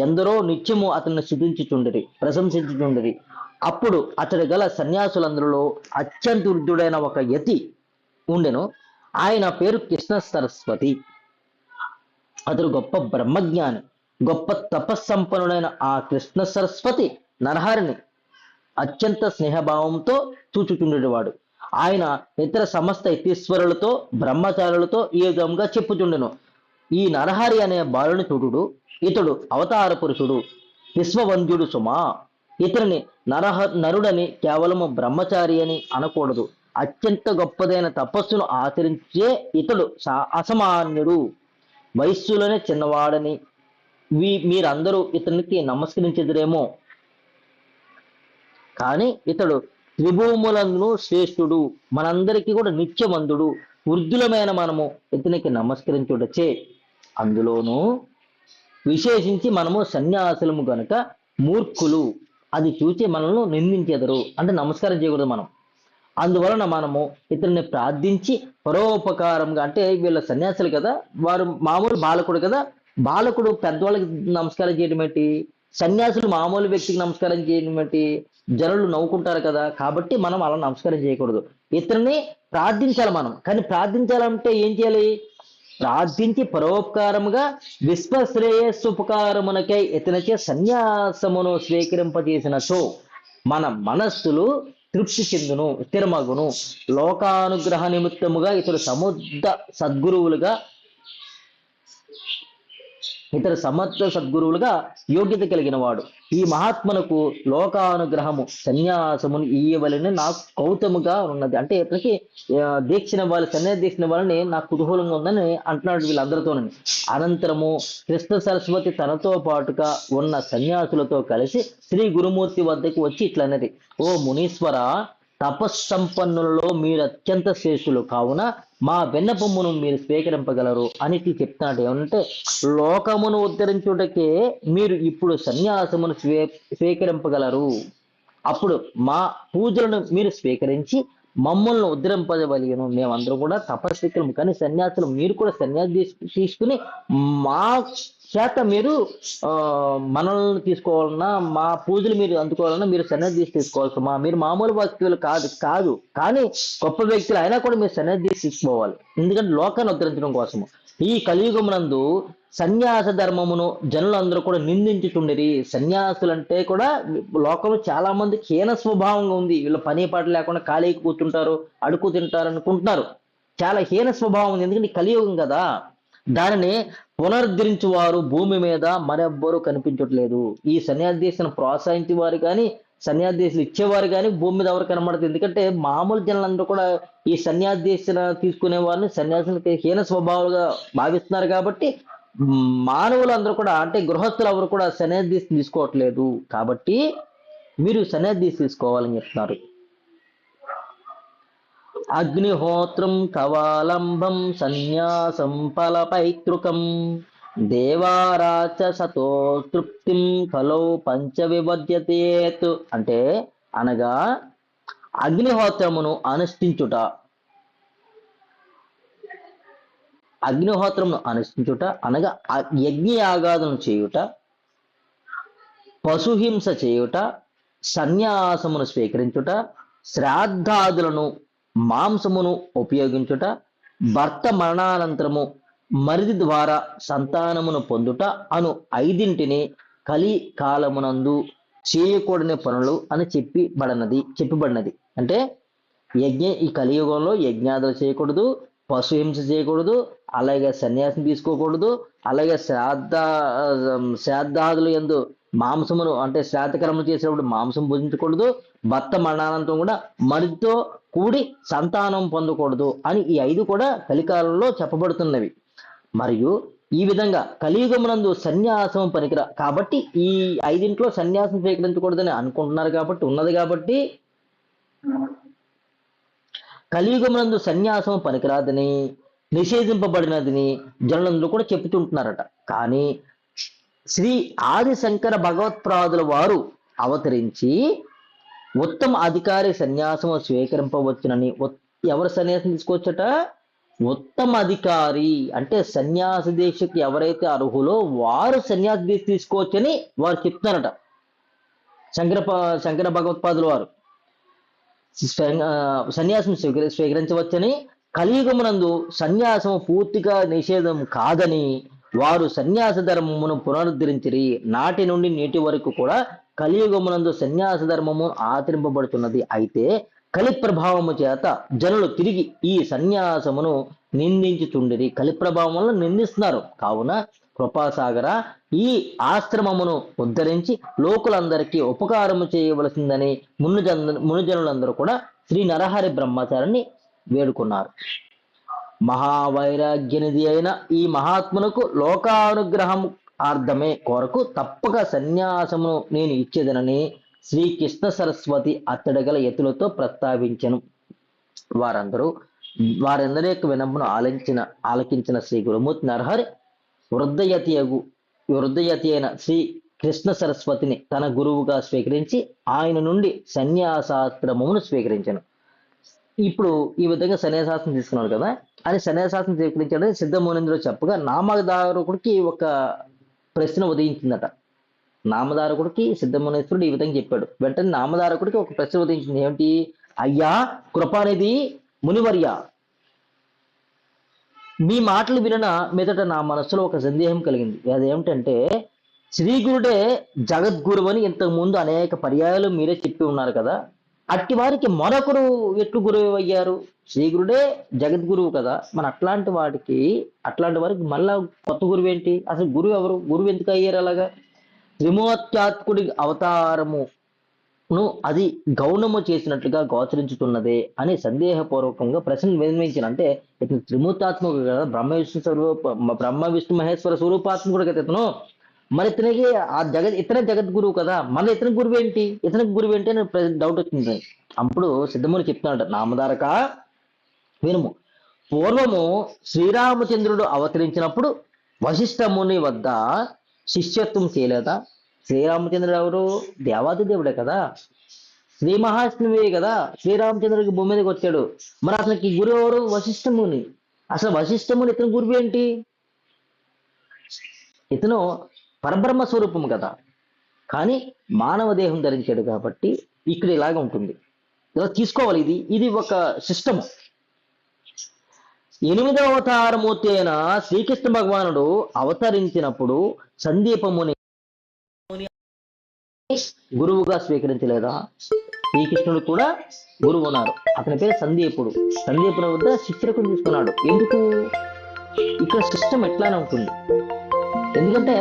Speaker 1: ఎందరో నిత్యము అతన్ని స్తుతించుచుండిరి, ప్రశంసించుచుండిరి. అప్పుడు అతడి గల సన్యాసులందరిలో అత్యంత వృద్ధుడైన ఒక యతి ఉండెను. ఆయన పేరు కృష్ణ సరస్వతి. అతడు గొప్ప బ్రహ్మజ్ఞాని, గొప్ప తపస్సంపన్నుడైన ఆ కృష్ణ సరస్వతి నరహరిని అత్యంత స్నేహభావంతో చూచుచుండేవాడు. ఆయన ఇతర సమస్త యతీశ్వరులతో, బ్రహ్మచారులతో ఈ విధంగా చెప్పుచుండెను. ఈ నరహరి అనే బాలుని చూడుడు, ఇతడు అవతార పురుషుడు, విశ్వవంద్యుడు సుమా. ఇతనిని నరుడని కేవలము బ్రహ్మచారి అని అనకూడదు. అత్యంత గొప్పదైన తపస్సును ఆచరించే ఇతడు అసామాన్యుడు. వయస్సులోనే చిన్నవాడని మీరందరూ ఇతనికి నమస్కరించెదరేమో, కానీ ఇతడు త్రిభూములను శ్రేష్ఠుడు, మనందరికీ కూడా నిత్యవంతుడు. వృద్ధులమైన మనము ఇతనికి నమస్కరించుటచే, అందులోనూ విశేషించి మనము సన్యాసులము గనుక మూర్ఖులు అది చూచి మనల్ని నిందించెదరు. అంటే నమస్కారం చేయకూడదు మనం. అందువలన మనము ఇతన్ని ప్రార్థించి పరోపకారంగా, అంటే వీళ్ళ సన్యాసులు కదా, వారు మామూలు బాలకుడు కదా, బాలకుడు పెద్దవాళ్ళకి నమస్కారం చేయడం ఏంటి, సన్యాసులు మామూలు వ్యక్తికి నమస్కారం చేయడం ఏంటి, జనులు నవ్వుకుంటారు కదా. కాబట్టి మనం అలా నమస్కారం చేయకూడదు, ఇతన్ని ప్రార్థించాలి మనం. కానీ ప్రార్థించాలంటే ఏం చేయాలి? ప్రార్థించి పరోపకారముగా విశ్వశ్రేయస్సుపకారమునకై ఇతనిచే సన్యాసమును స్వీకరింపజేసినచో మన మనస్సులు తృప్తి చెందును, స్థిరమగును. లోకానుగ్రహ నిమిత్తముగా ఇతడు సమర్థ సద్గురువులుగా యోగ్యత కలిగిన వాడు. ఈ మహాత్మునకు లోకానుగ్రహము సన్యాసమును ఇయ్యవలని నాకు కౌతముగా ఉన్నది. అంటే ఇతనికి దీక్షణ వాళ్ళు, సన్యాస దీక్షణ వాళ్ళని నాకు కుతూహలంగా ఉందని అంటున్నాడు వీళ్ళందరితోనని. అనంతరము కృష్ణ సరస్వతి తనతో పాటుగా ఉన్న సన్యాసులతో కలిసి శ్రీ గురుమూర్తి వద్దకు వచ్చి ఇట్లన్నది, ఓ మునీశ్వర, తపస్సంపన్నులలో మీరు అత్యంత శ్రేష్ఠులు కావున మా విన్నపమును మీరు స్వీకరింపగలరు అని చెప్తున్నాడు. ఏమంటే లోకమును ఉద్ధరించుటకే మీరు ఇప్పుడు సన్యాసమును స్వీకరింపగలరు. అప్పుడు మా పూజలను మీరు స్వీకరించి మమ్మల్ని ఉద్ధరింపజగలిగను. మేమందరం కూడా తపస్వికులము, కానీ సన్యాసులు మీరు కూడా సన్యాసి తీసుకుని మా చేత మీరు మనల్ని తీసుకోవాలన్నా, మా పూజలు మీరు అందుకోవాలన్నా మీరు సన్యాసి తీసుకోవాలి. మీరు మామూలు వ్యక్తులు కాదు, కానీ గొప్ప వ్యక్తులు అయినా కూడా మీరు సన్యాసి తీసుకోవాలి. ఎందుకంటే లోకాన్ని ఉద్ధరించడం కోసము. ఈ కలియుగమునందు సన్యాస ధర్మమును జనులందరూ కూడా నిందించుతుండేది. సన్యాసులంటే కూడా లోకంలో చాలా మందికి హీన స్వభావంగా ఉంది. వీళ్ళు పని పాట లేకుండా ఖాళీకి కూర్చుంటారు, అడుగు తింటారు అనుకుంటున్నారు. చాలా హీన స్వభావం ఉంది, ఎందుకంటే కలియుగం కదా. దానిని పునరుద్ధరించువారు భూమి మీద మరెవ్వరూ కనిపించట్లేదు. ఈ సన్యాసీలను ప్రోత్సహించే వారు కానీ, సన్యాసీలు ఇచ్చేవారు కానీ భూమి మీద ఎవరు కనబడదు. ఎందుకంటే మామూలు జనులందరూ కూడా ఈ సన్యాసీన తీసుకునే వారిని సన్యాసులకి హీన స్వభావాలుగా భావిస్తున్నారు. కాబట్టి మానవులందరూ కూడా, అంటే గృహస్థులు ఎవరు కూడా సన్యాసి తీసుకోవట్లేదు. కాబట్టి మీరు సన్యాసి తీసుకోవాలని చెప్తున్నారు. అగ్నిహోత్రం కవాలంబం సన్యాసం ఫలపైతృకం దేవారాచసతో తృప్తిం కలౌ పంచవిభజ్యతేత్. అంటే అనగా అగ్నిహోత్రమును అనుష్ఠించుట, అగ్నిహోత్రమును అనుష్ఠించుట అనగా యజ్ఞయాగాదులను చేయుట, పశుహింస చేయుట, సన్యాసమును స్వీకరించుట, శ్రాద్ధాదులను మాంసమును ఉపయోగించుట, భర్త మరణానంతరము మరిది ద్వారా సంతానమును పొందుట అను ఐదింటిని కలి కాలమునందు చేయకూడని పనులు అని చెప్పబడినది. అంటే ఈ కలియుగంలో యజ్ఞాదులు చేయకూడదు, పశుహింస చేయకూడదు, అలాగే సన్యాసం తీసుకోకూడదు, అలాగే శ్రాద్ధాదులు యందు మాంసమును అంటే శ్రాద్ధకర్మలు చేసేటప్పుడు మాంసం భుజించకూడదు, భర్త మరణానంతరం కూడా మరిదితో కూడి సంతానం పొందకూడదు అని ఈ 5 కూడా కలికాలంలో చెప్పబడుతున్నవి. మరియు ఈ విధంగా కలియుగమునందు సన్యాసం పనికిరా కాబట్టి ఈ 5 సన్యాసం స్వీకరించకూడదని అనుకుంటున్నారు కాబట్టి ఉన్నది కాబట్టి కలియుగమునందు సన్యాసం పనికిరాదని నిషేధింపబడినదని జనులందరూ కూడా చెప్పుతుంటున్నారట. కానీ శ్రీ ఆది శంకర భగవత్పాదుల వారు అవతరించి ఉత్తమ అధికారి సన్యాసము స్వీకరింపవచ్చునని, ఎవరు సన్యాసం తీసుకోవచ్చట? ఉత్తమ అధికారి అంటే సన్యాస దీక్షకి ఎవరైతే అర్హులో వారు సన్యాస దీక్ష తీసుకోవచ్చని వారు చెప్తున్నారట. శంకర భగవత్పాదుల వారు సన్యాసం స్వీకరించవచ్చని, కలియుగమునందు సన్యాసము పూర్తిగా నిషేధం కాదని వారు సన్యాస ధర్మమును పునరుద్ధరించిరి. నాటి నుండి నేటి వరకు కూడా కలియుగమునందు సన్యాస ధర్మము ఆచరింపబడుతున్నది. అయితే కలి ప్రభావము చేత జనులు తిరిగి ఈ సన్యాసమును నిందించుచుండిరి. కలి ప్రభావం వల్ల నిందిస్తున్నారు. కావున కృపాసాగర ఈ ఆశ్రమమును ఉద్ధరించి లోకులందరికీ ఉపకారము చేయవలసిందని మునిజనులందరూ కూడా శ్రీ నరహరి బ్రహ్మచారిని వేడుకున్నారు. మహావైరాగ్యనిధి అయిన ఈ మహాత్మునకు లోకానుగ్రహం అర్థమే కొరకు తప్పక సన్యాసమును నేను ఇచ్చేదనని శ్రీకృష్ణ సరస్వతి అత్తడగల యతులతో ప్రస్తావించెను. వారందరి యొక్క వినమ్మును ఆలకించిన శ్రీ గురుమూర్తి నరహరి వృద్ధయతి అయిన శ్రీ కృష్ణ సరస్వతిని తన గురువుగా స్వీకరించి ఆయన నుండి సన్యాసాశ్రమమును స్వీకరించను. ఇప్పుడు ఈ విధంగా సన్యాసాస్త్రం తీసుకున్నాడు కదా అని సన్యాసాస్త్రం స్వీకరించాడని సిద్ధమునింద్రుడు చెప్పగా నామధారకుడికి ఒక ప్రశ్న ఉదయించిందట. నామధారకుడికి సిద్ధమునేశ్వరుడు ఈ విధంగా చెప్పాడు. వెంటనే నామధారకుడికి ఒక ప్రశ్న ఉదయించింది. ఏమిటి? అయ్యా కృపానిధి మునివర్య, మీ మాటలు విన మీదట నా మనసులో ఒక సందేహం కలిగింది. అదేమిటంటే శ్రీగురుడే జగద్గురు అని ఇంతకు ముందు అనేక పర్యాయాలు మీరే చెప్పి ఉన్నారు కదా, అట్టి వారికి మరొకరు ఎట్లు గురువు అయ్యారు? శ్రీగురుడే జగద్గురువు కదా, మన అట్లాంటి వారికి మళ్ళా కొత్త గురువు ఏంటి? అసలు గురువు ఎవరు? గురువు ఎందుకు అయ్యారు అలాగా? త్రిమూర్త్యాత్కుడి అవతారమును అది గౌణము చేసినట్లుగా గోచరించుతున్నదే అని సందేహపూర్వకంగా ప్రశ్న వినిపించిన. అంటే ఇతను త్రిమూర్తాత్మకుడు కదా, బ్రహ్మ విష్ణు మహేశ్వర స్వరూపాత్మకుడు కదా ఇతను. మరి ఇతనికి ఇతనే జగద్గురువు కదా, మళ్ళీ ఇతనికి గురువు ఏంటి అని డౌట్ వచ్చింది. అప్పుడు సిద్ధముని చెప్తున్నాడు, నామధారక వినుము. పూర్వము శ్రీరామచంద్రుడు అవతరించినప్పుడు వశిష్ఠముని వద్ద శిష్యత్వం చేయలేదా? శ్రీరామచంద్రుడు ఎవరు? దేవాది దేవుడే కదా, శ్రీ మహావిష్ణువే కదా శ్రీరామచంద్రుడికి భూమి మీదకి వచ్చాడు. మరి అసలుకి గురువు ఎవరు? వశిష్ఠముని. అసలు వశిష్ఠముని ఇతను గురువు ఏంటి? ఇతను పరబ్రహ్మ స్వరూపము కదా, కానీ మానవ దేహం ధరించాడు కాబట్టి ఇక్కడ ఇలాగ ఉంటుంది. ఇలా తీసుకోవాలి. ఇది ఒక సిస్టము. 8వ అవతారమూర్తి అయిన శ్రీకృష్ణ భగవానుడు అవతరించినప్పుడు సందీపముని గురువుగా స్వీకరించలేదా? శ్రీకృష్ణుడు కూడా గురువు ఉన్నారు, అతని పేరు సందీపుడు. సందీపుని వద్ద శిష్యులకు తీసుకున్నాడు. ఎందుకు? ఇక్కడ సిస్టమ్ ఎట్లానే ఉంటుంది. ఎందుకంటే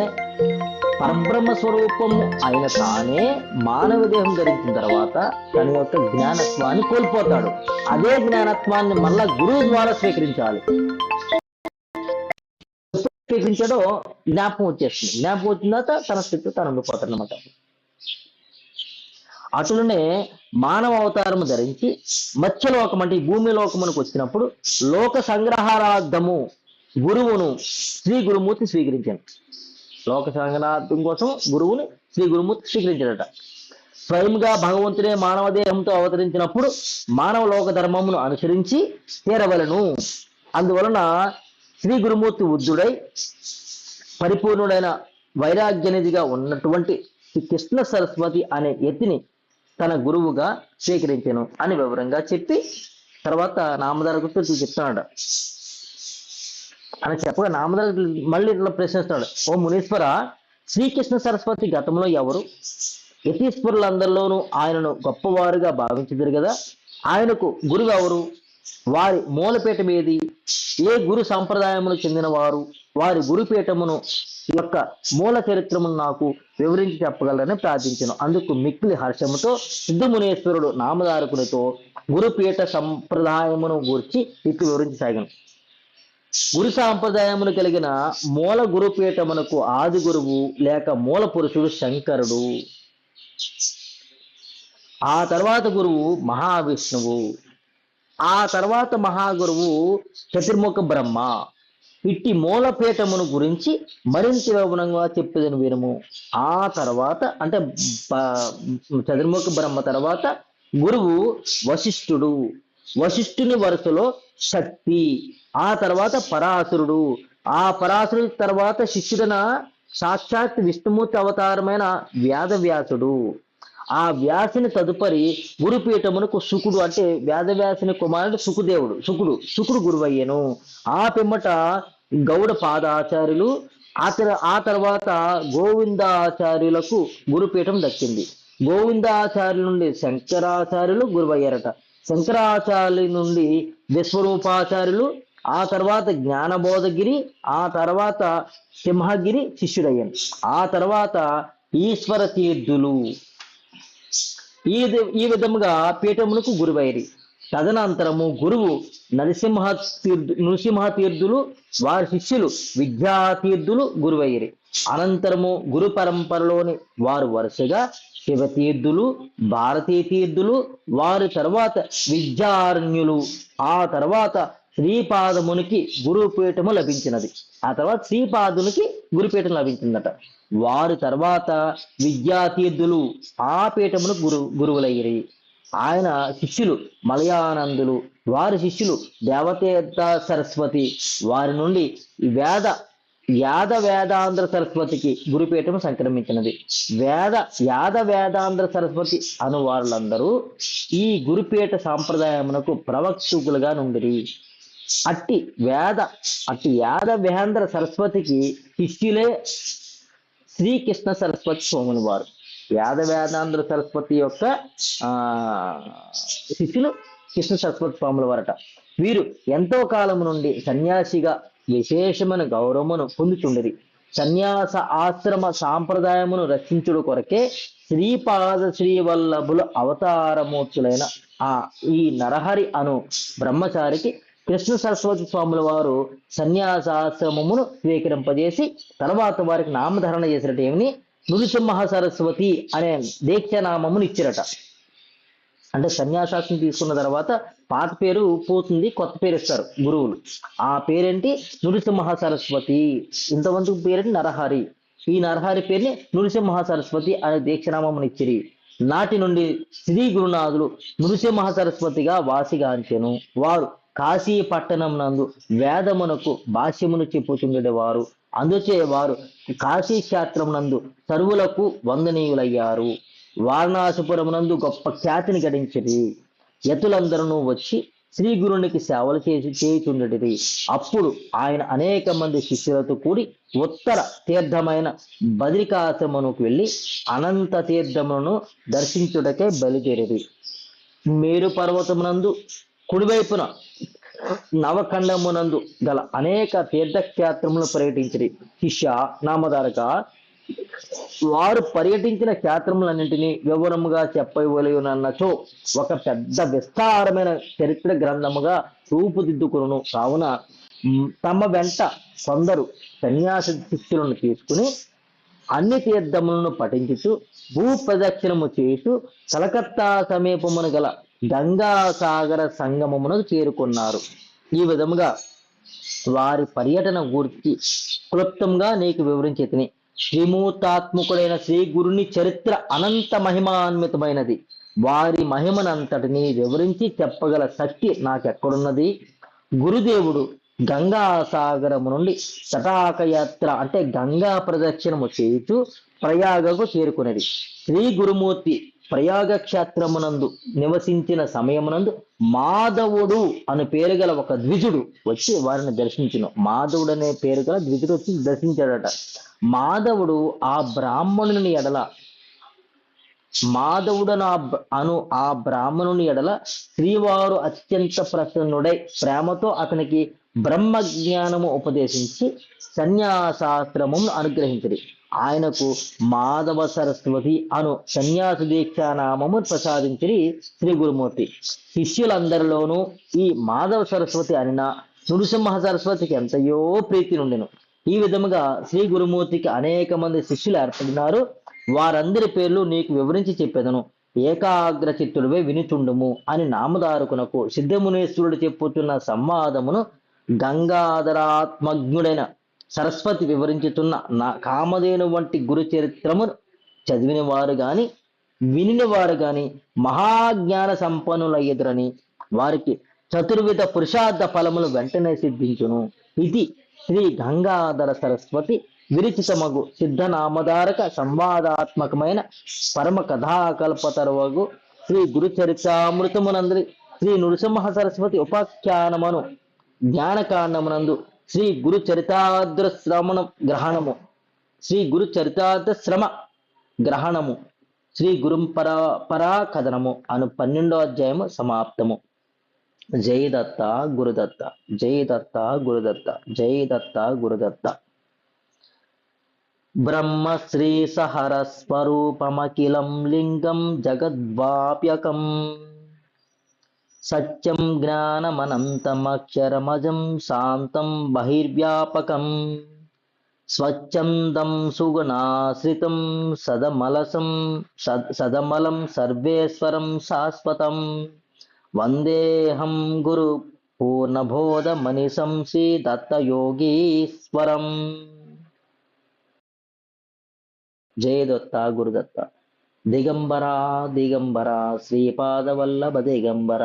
Speaker 1: పరబ్రహ్మ స్వరూపము అయిన తానే మానవ దేహం ధరించిన తర్వాత తన యొక్క జ్ఞానత్వాన్ని కోల్పోతాడు. అదే జ్ఞానత్వాన్ని మళ్ళా గురువు ద్వారా స్వీకరించాలి. స్వీకరించాడో జ్ఞాపకం వచ్చేస్తుంది. జ్ఞాపకం వచ్చిన తర్వాత తన స్థితి తను ఉండిపోతాడు అనమాట. అటులనే మానవ అవతారము ధరించి మత్స్యలోకం అంటే ఈ భూమి లోకమునకు వచ్చినప్పుడు లోక సంగ్రహారార్థము గురువును శ్రీ గురుమూర్తి స్వీకరించాను. లోక సంగ్రహార్థం కోసం గురువుని శ్రీ గురుమూర్తి స్వీకరించాడట. స్వయంగా భగవంతుడే మానవ దేహంతో అవతరించినప్పుడు మానవ లోక ధర్మమును అనుసరించి తీరవలను. అందువలన శ్రీ గురుమూర్తి ఉద్ధుడై పరిపూర్ణుడైన వైరాగ్యనిధిగా ఉన్నటువంటి శ్రీ కృష్ణ సరస్వతి అనే యతిని తన గురువుగా స్వీకరించాను అని వివరంగా చెప్పి తర్వాత నామధార గురించి చెప్తున్నాడు. అని చెప్పగా నామధార మళ్ళీ ఇట్లా ప్రశ్నిస్తున్నాడు, ఓ మునీశ్వర, శ్రీకృష్ణ సరస్వతి గతంలో ఎవరు? యతీశ్వరులందరిలోనూ ఆయనను గొప్పవారుగా భావించదురు కదా, ఆయనకు గురువు ఎవరు? వారి మూలపీఠం ఏది? ఏ గురు సంప్రదాయమును చెందిన వారు? వారి గురుపీఠమును యొక్క మూల చరిత్రమును నాకు వివరించి చెప్పగలరని ప్రార్థించను. అందుకు మిక్కిలి హర్షముతో సిద్ధమునేశ్వరుడు నామధారకునితో గురుపీఠ సంప్రదాయమును గూర్చి ఇట్లు వివరించసాగను. గురు సాంప్రదాయమును కలిగిన మూల గురుపీఠమునకు ఆది గురువు లేక మూల పురుషుడు శంకరుడు. ఆ తర్వాత గురువు మహావిష్ణువు. ఆ తర్వాత మహాగురువు చతుర్ముఖ బ్రహ్మ. ఇట్టి మూలపీఠమును గురించి మరింత వివరంగా చెప్పేదని వినము. ఆ తర్వాత అంటే చతుర్ముఖ బ్రహ్మ తర్వాత గురువు వశిష్ఠుడు. వశిష్ఠుని వరుసలో శక్తి. ఆ తర్వాత పరాశరుడు. ఆ పరాశరుడి తర్వాత శిష్యుడన సాక్షాత్ విష్ణుమూర్తి అవతారమైన వ్యాధవ్యాసుడు. ఆ వ్యాసుని తదుపరి గురుపీఠమునకు శుకుడు అంటే వేదవ్యాసుని కుమారుడు శుకుడు గురువయ్యను. ఆ పిమ్మట గౌడ పాదాచార్యులు. ఆ తర్వాత గోవిందాచార్యులకు గురుపీఠం దక్కింది. గోవిందాచార్యుల నుండి శంకరాచార్యులు గురువయ్యారట. శంకరాచార్యుల నుండి విశ్వరూపాచార్యులు, ఆ తర్వాత జ్ఞానబోధగిరి, ఆ తర్వాత సింహగిరి శిష్యుడయ్యాను. ఆ తర్వాత ఈశ్వర తీర్థులు. ఈ విధముగా పీఠమునకు గురువైరి. తదనంతరము గురువు నృసింహ తీర్థులు, వారి శిష్యులు విద్యాతీర్థులు గురువైరి. అనంతరము గురు పరంపరలోని వారు వరుసగా శివతీర్థులు, భారతీ తీర్థులు, వారి తర్వాత విద్యారణ్యులు, ఆ తర్వాత శ్రీపాదమునికి గురుపీఠము లభించినది. ఆ తర్వాత శ్రీపాదునికి గురుపీఠం లభించిందట. వారి తర్వాత విద్యాతీర్థులు ఆ పీఠమును గురువులయ్యి. ఆయన శిష్యులు మలయానందులు, వారి శిష్యులు దేవతీర్థ సరస్వతి, వారి నుండి వేదాంధ్ర సరస్వతికి గురుపీఠం సంక్రమించినది. వేదాంధ్ర సరస్వతి అనువారులందరూ ఈ గురుపీఠ సాంప్రదాయమునకు ప్రవక్తులుగా నుండిరి. అట్టి వేదాంధ్ర సరస్వతికి శిష్యులే శ్రీకృష్ణ సరస్వతి స్వాములు వారు. వేదాంధ్ర సరస్వతి యొక్క శిష్యులు కృష్ణ సరస్వతి స్వాముల వారట. వీరు ఎంతో కాలం నుండి సన్యాసిగా విశేషమైన గౌరవమును పొందుచుండిరి. సన్యాస ఆశ్రమ సాంప్రదాయమును రక్షించుడు కొరకే శ్రీపాద శ్రీవల్లభుల అవతారమూర్తులైన ఈ నరహరి అను బ్రహ్మచారికి కృష్ణ సరస్వతి స్వాముల వారు సన్యాసాశ్రమమును స్వీకరింపజేసి తర్వాత వారికి నామధరణ చేసినట్టు ఏమని నృసింహ సరస్వతి అనే దీక్షానామమును ఇచ్చిరట. అంటే సన్యాసాశ్రమం తీసుకున్న తర్వాత పాత పేరు పోతుంది, కొత్త పేరు ఇస్తారు గురువులు. ఆ పేరేంటి? నృసింహ సరస్వతి. ఇంతమందికి పేరేంటి? నరహరి. ఈ నరహరి పేరుని నృసింహ సరస్వతి అనే దీక్షానామమును ఇచ్చిరి. నాటి నుండి శ్రీ గురునాథులు నృసింహ సరస్వతిగా వాసిగాంచెను. వారు కాశీ పట్టణం నందు వేదమునకు భాష్యమును చెప్పుచుండేవారు. అందుచే వారు కాశీ క్షేత్రం నందు సర్వులకు వందనీయులయ్యారు. వారణాసిపురం నందు గొప్ప ఖ్యాతిని గడించిరి. యతులందరూ వచ్చి శ్రీ గురునికి సేవలు చేయుచుండేది. అప్పుడు ఆయన అనేక మంది శిష్యులతో కూడి ఉత్తర తీర్థమైన బద్రికాశ్రమమునకు వెళ్ళి అనంత తీర్థములను దర్శించుటకే బయలుదేరేది. మేరు పర్వతమునందు కుడివైపున నవఖండమునందు గల అనేక తీర్థక్షేత్రములను పర్యటించిరి. శిష్య నామధారక, వారు పర్యటించిన క్షేత్రములన్నింటినీ వివరముగా చెప్పవలెనన్నచో ఒక పెద్ద విస్తారమైన చరిత్ర గ్రంథముగా రూపుదిద్దుకును. కావున తమ వెంట కొందరు సన్యాస శిష్యులను తీసుకుని అన్ని తీర్థములను పఠించుతూ భూ ప్రదక్షిణము చేస్తూ కలకత్తా సమీపమున గల గంగా సాగర సంగమమునకు చేరుకున్నారు. ఈ విధముగా వారి పర్యటన గురించి క్లుప్తంగా నీకు వివరించి తిని. శ్రీమూర్తాత్మకుడైన శ్రీ గురుని చరిత్ర అనంత మహిమాన్వితమైనది. వారి మహిమనంతటిని వివరించి చెప్పగల శక్తి నాకెక్కడున్నది? గురుదేవుడు గంగా సాగరము నుండి తటాకయాత్ర అంటే గంగా ప్రదక్షిణము చేయుచు ప్రయాగకు చేరుకునేది. శ్రీ గురుమూర్తి ప్రయాగ క్షేత్రమునందు నివసించిన సమయమునందు మాధవుడు అనే పేరు గల ఒక ద్విజుడు వచ్చి వారిని దర్శించును. మాధవుడు అనే పేరు గల ద్విజుడు వచ్చి దర్శించాడట. మాధవుడు ఆ బ్రాహ్మణుని ఎడల ఆ బ్రాహ్మణుని ఎడల శ్రీవారు అత్యంత ప్రసన్నుడై ప్రేమతో అతనికి బ్రహ్మ జ్ఞానము ఉపదేశించి సన్యాసాశ్రమమును అనుగ్రహించడి. ఆయనకు మాధవ సరస్వతి అను సన్యాసి దీక్షా నామము ప్రసాదించి శ్రీ గురుమూర్తి. శిష్యులందరిలోనూ ఈ మాధవ సరస్వతి అనిన నృసింహ సరస్వతికి ఎంతయో ప్రీతి నుండెను. ఈ విధముగా శ్రీ గురుమూర్తికి అనేక మంది శిష్యులు ఏర్పడినారు. వారందరి పేర్లు నీకు వివరించి చెప్పేదను. ఏకాగ్ర చిత్తుడివే వినుచుండుము అని నామదారుకునకు సిద్ధమునేశ్వరుడు చెప్పుతున్న సంవాదమును గంగాధరాత్మజ్ఞుడైన సరస్వతి వివరించుతున్న నా కామధేను వంటి గురు చరిత్రమును చదివిన వారు గాని వినిన వారు గాని మహాజ్ఞాన సంపన్నులయ్యదురని వారికి చతుర్విధ పురుషార్థ ఫలములు వెంటనే సిద్ధించును. ఇది శ్రీ గంగాధర సరస్వతి విరచితమగు సిద్ధనామధారక సంవాదాత్మకమైన పరమ కథాకల్పతరువగు శ్రీ గురు చరితామృతమునందరి శ్రీ నృసింహ సరస్వతి ఉపాఖ్యానమును జ్ఞానకాండమునందు శ్రీ గురు చరితాద్రశ్రమణ గ్రహణము శ్రీ గురు చరితాద్రశ్రమ గ్రహణము శ్రీ గురుపరా కథనము అను 12వ అధ్యాయము సమాప్తము. జై దత్త గురుదత్త, జై దత్త గురుదత్త, జై దత్త గురుదత్త. బ్రహ్మశ్రీ సహర స్వరూపమఖిలం లింగం జగద్వాప్యకం సత్యం జ్ఞానమనంతమక్షరమజం శాంతం బహిర్వ్యాపకం స్వచ్ఛందం సుగుణాశ్రితం సదమలం సర్వేశ్వరం శాశ్వతం వందేహం గురు పూర్ణబోధమనిశం శ్రీ దత్తయోగీశ్వరం. జయ దత్త గురుదత్త. దిగంబరా దిగంబరా శ్రీపాదవల్లభ దిగంబర,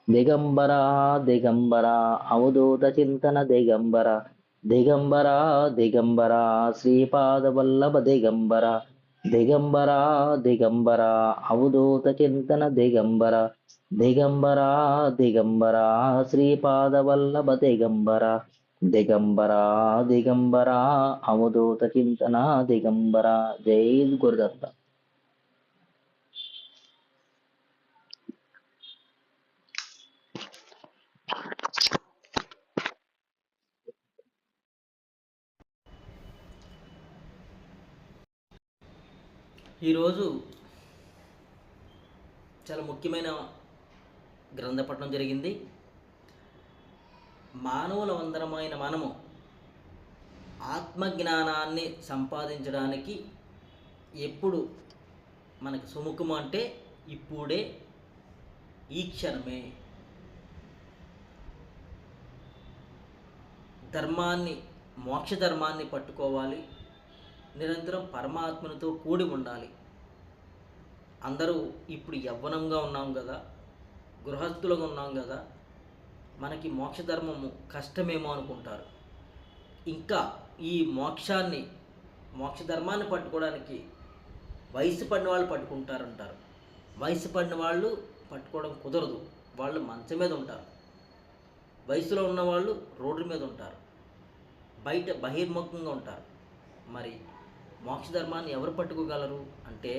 Speaker 1: దిగంబరా దిగంబరా అవధూత చింతన దిగంబర, దిగంబరా దిగంబరా శ్రీపాదవల్లభ దిగంబర, దిగంబరా దిగంబరా అవధూత చింతన దిగంబర, దిగంబరా దిగంబరా శ్రీపాదవల్లభ దిగంబర, దిగంబరా దిగంబరా అవధూత చింతన దిగంబర. జై గురుదత్త.
Speaker 2: ఈరోజు చాలా ముఖ్యమైన గ్రంథ పఠనం జరిగింది. మానవుల అందరమైన మనము ఆత్మజ్ఞానాన్ని సంపాదించడానికి ఎప్పుడు మనకు సుముఖము అంటే ఇప్పుడే, ఈ క్షణమే. ధర్మాన్ని, మోక్ష ధర్మాన్ని పట్టుకోవాలి. నిరంతరం పరమాత్మనితో కూడి ఉండాలి. అందరూ ఇప్పుడు యవ్వనంగా ఉన్నాం కదా, గృహస్థులుగా ఉన్నాం కదా, మనకి మోక్ష ధర్మము కష్టమేమో అనుకుంటారు. ఇంకా ఈ మోక్ష ధర్మాన్ని పట్టుకోవడానికి వయసు పడిన వాళ్ళు పట్టుకుంటారంటారు. వయసు పడిన వాళ్ళు పట్టుకోవడం కుదరదు. వాళ్ళు మంచం మీద ఉంటారు. వయసులో ఉన్నవాళ్ళు రోడ్డు మీద ఉంటారు, బయట బహిర్ముఖంగా ఉంటారు. మరి మోక్ష ధర్మాన్ని ఎవరు పట్టుకోగలరు అంటే,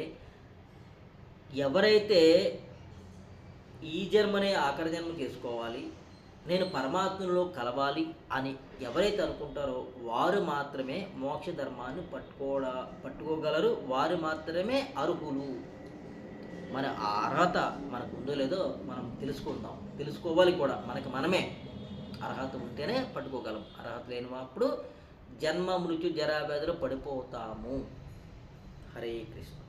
Speaker 2: ఎవరైతే ఈ జన్మనే ఆఖరి జన్మ చేసుకోవాలి, నేను పరమాత్మలో కలవాలి అని ఎవరైతే అనుకుంటారో వారు మాత్రమే మోక్ష ధర్మాన్ని పట్టుకోగలరు. వారు మాత్రమే అర్హులు. మన ఆ అర్హత మనకు ఉందో లేదో మనం తెలుసుకోవాలి కూడా. మనమే అర్హత ఉంటేనే పట్టుకోగలం. అర్హత లేనిప్పుడు జన్మ మృత్యు జరావ్యాధులు పడిపోతాము. హరే కృష్ణ.